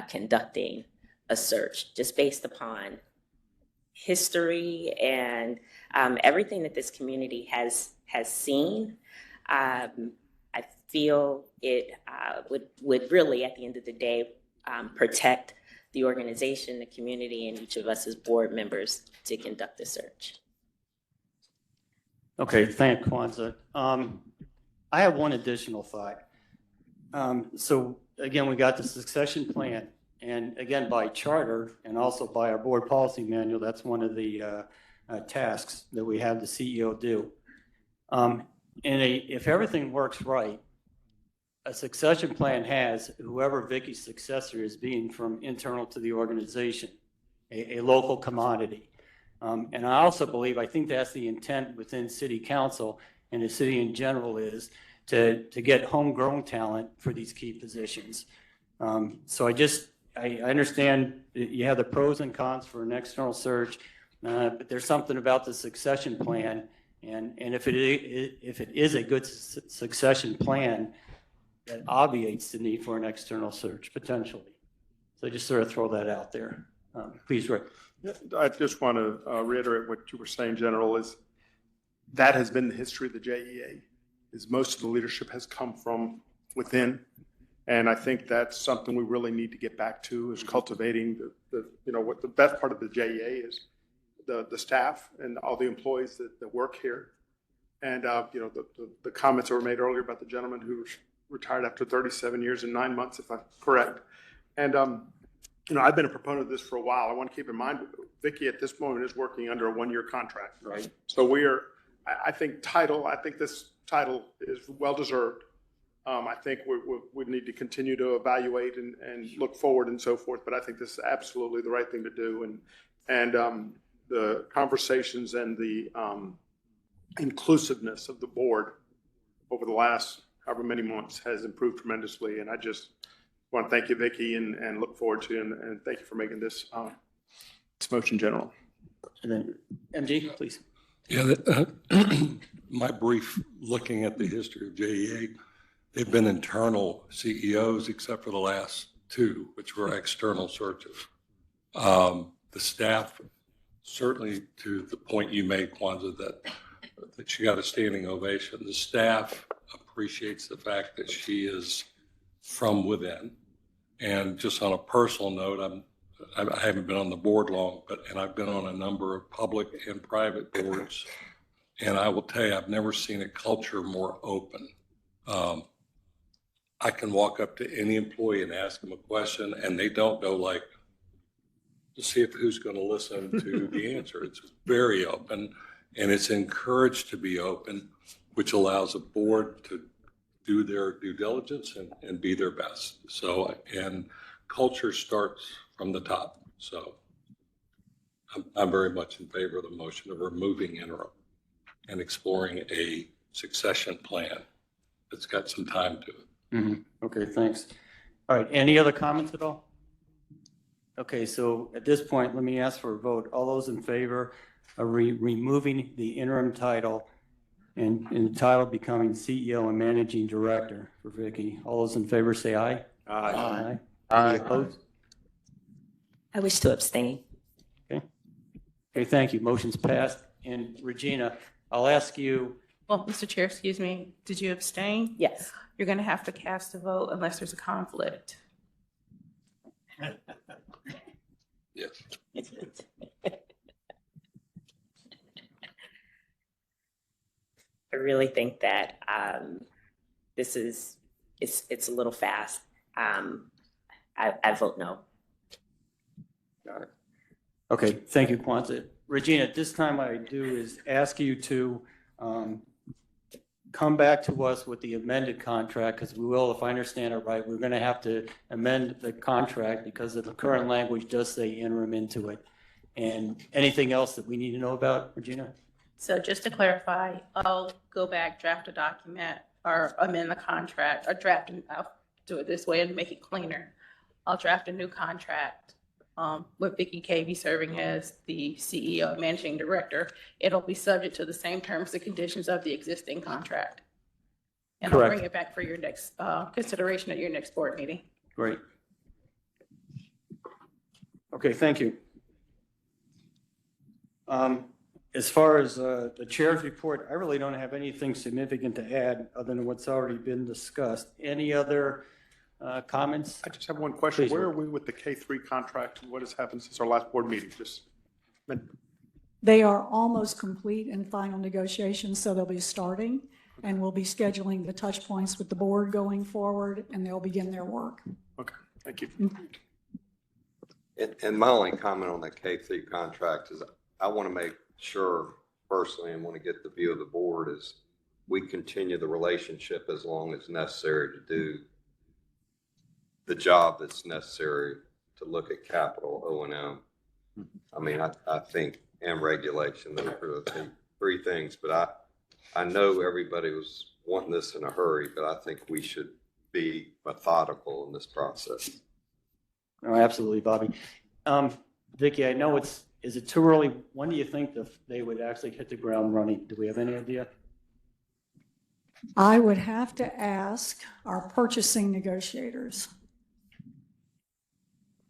conducting a search just based upon history and everything that this community has seen. I feel it would really, at the end of the day, protect the organization, the community, and each of us as board members to conduct the search. Okay, thank you, Kwanzaa. I have one additional thought. So again, we got the succession plan, and again, by charter and also by our board policy manual, that's one of the tasks that we have the CEO do. If everything works right, a succession plan has whoever Vicki's successor is being from internal to the organization, a local commodity. And I also believe, I think that's the intent within city council and the city in general is to get homegrown talent for these key positions. So I understand you have the pros and cons for an external search, but there's something about the succession plan. And if it is a good succession plan, that obviates the need for an external search potentially. So just sort of throw that out there. Please, Rick. I just want to reiterate what you were saying, General, is that has been the history of the JEA, is most of the leadership has come from within. And I think that's something we really need to get back to, is cultivating what the best part of the JEA is, the staff and all the employees that work here. And, the comments that were made earlier about the gentleman who retired after 37 years and 9 months, if I'm correct. And, I've been a proponent of this for a while. I want to keep in mind, Vicki at this moment is working under a one-year contract, right? So I think this title is well-deserved. I think we need to continue to evaluate and look forward and so forth, but I think this is absolutely the right thing to do. And the conversations and the inclusiveness of the board over the last however many months has improved tremendously. And I just want to thank you, Vicki, and look forward to, and thank you for making this motion general. And then MG, please. Yeah, my brief looking at the history of JEA, they've been internal CEOs except for the last two, which were external searches. The staff, certainly to the point you made, Kwanzaa, that she got a standing ovation. The staff appreciates the fact that she is from within. And just on a personal note, I haven't been on the board long, and I've been on a number of public and private boards. And I will tell you, I've never seen a culture more open. I can walk up to any employee and ask them a question, and they don't go like, to see if who's going to listen to the answer. It's very open, and it's encouraged to be open, which allows a board to do their due diligence and be their best. So, and culture starts from the top. So I'm very much in favor of the motion of removing interim and exploring a succession plan that's got some time to it. Mm-hmm. Okay, thanks. All right, any other comments at all? Okay, so at this point, let me ask for a vote. All those in favor of removing the interim title and the title becoming CEO and Managing Director for Vicki. All those in favor say aye. Aye. Any opposed? I wish to abstain. Okay, thank you. Motion's passed. And Regina, I'll ask you. Well, Mr. Chair, excuse me, did you abstain? Yes. You're going to have to cast a vote unless there's a conflict. Yes. I really think that this is, it's a little fast. I vote no. Got it. Okay, thank you, Kwanzaa. Regina, at this time what I do is ask you to come back to us with the amended contract, because we will, if I understand it right, we're going to have to amend the contract because of the current language does say interim into it. And anything else that we need to know about, Regina? So just to clarify, I'll go back, draft a document, or amend the contract, or I'll do it this way and make it cleaner. I'll draft a new contract with Vicki Cavey serving as the CEO and Managing Director. It'll be subject to the same terms and conditions of the existing contract. And Correct. I'll bring it back for your next consideration at your next board meeting. Great. Okay, thank you. As far as the chair's report, I really don't have anything significant to add other than what's already been discussed. Any other comments? I just have one question. Please, Where are we with the K3 contract? What has happened since our last board meeting? They are almost complete in final negotiations, so they'll be starting, and we'll be scheduling the touch points with the board going forward, and they'll begin their work. Okay, thank you. And my only comment on that K3 contract is I want to make sure personally and want to get the view of the board is we continue the relationship as long as necessary to do the job that's necessary to look at capital O&M. I mean, I think, and regulation, those are the three things, but I know everybody was wanting this in a hurry, but I think we should be methodical in this process. Oh, absolutely, Bobby. Vicki, I know is it too early? When do you think they would actually hit the ground running? Do we have any idea? I would have to ask our purchasing negotiators.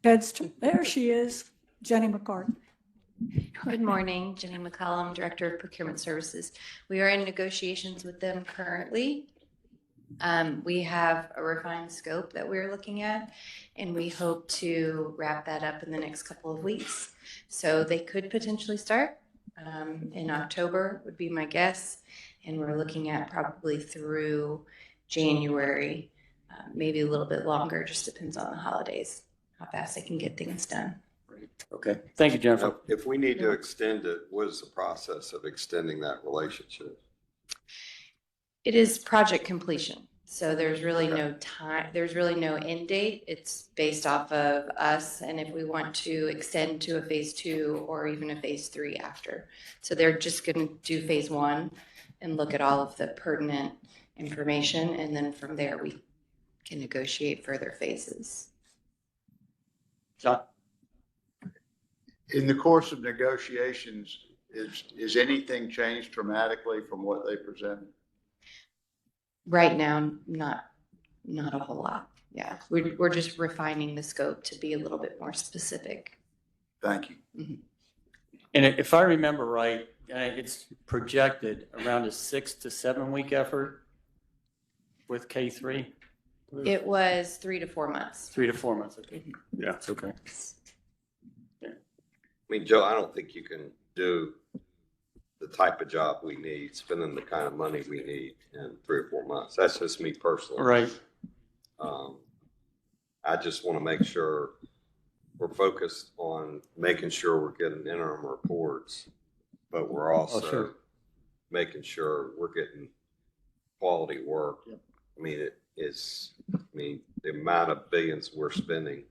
There she is, Jenny McCartan. Good morning, Jenny McCollum, Director of Procurement Services. We are in negotiations with them currently. We have a refined scope that we're looking at, and we hope to wrap that up in the next couple of weeks. So they could potentially start in October would be my guess, and we're looking at probably through January, maybe a little bit longer, just depends on the holidays, how fast they can get things done. Okay, thank you, Jennifer. Now, if we need to extend it, what is the process of extending that relationship? It is project completion. So there's really no time, there's really no end date. It's based off of us and if we want to extend to a phase 2 or even a phase 3 after. So they're just going to do phase 1 and look at all of the pertinent information. And then from there, we can negotiate further phases. John? In the course of negotiations, is anything changed dramatically from what they presented? Right now, not a whole lot. Yeah, we're just refining the scope to be a little bit more specific. Thank you. Mm-hmm. And if I remember right, it's projected around a 6 to 7 week effort with K3? It was 3 to 4 months. 3 to 4 months, okay. Yeah. It's okay. I mean, Joe, I don't think you can do the type of job we need, spending the kind of money we need in 3 or 4 months. That's just me personally. Right. I just want to make sure we're focused on making sure we're getting interim reports, but we're also sure. making sure we're getting quality work. Yep. I mean, the amount of billions we're spending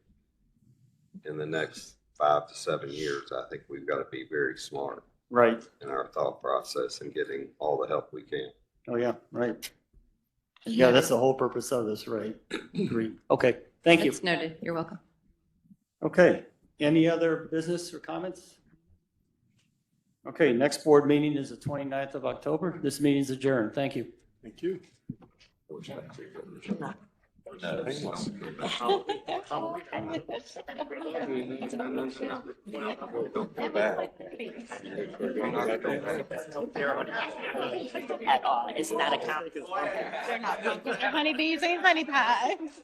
in the next 5 to 7 years, I think we've got to be very smart. Right. In our thought process and getting all the help we can. Oh, yeah, right. Yeah, that's the whole purpose of this, right? Agreed. Okay, thank you. That's noted. You're welcome. Okay, any other business or comments? Okay, next board meeting is the 29th of October. This meeting is adjourned. Thank you. Thank you. At all. It's not a competition. They're not honeybees, ain't honey pies.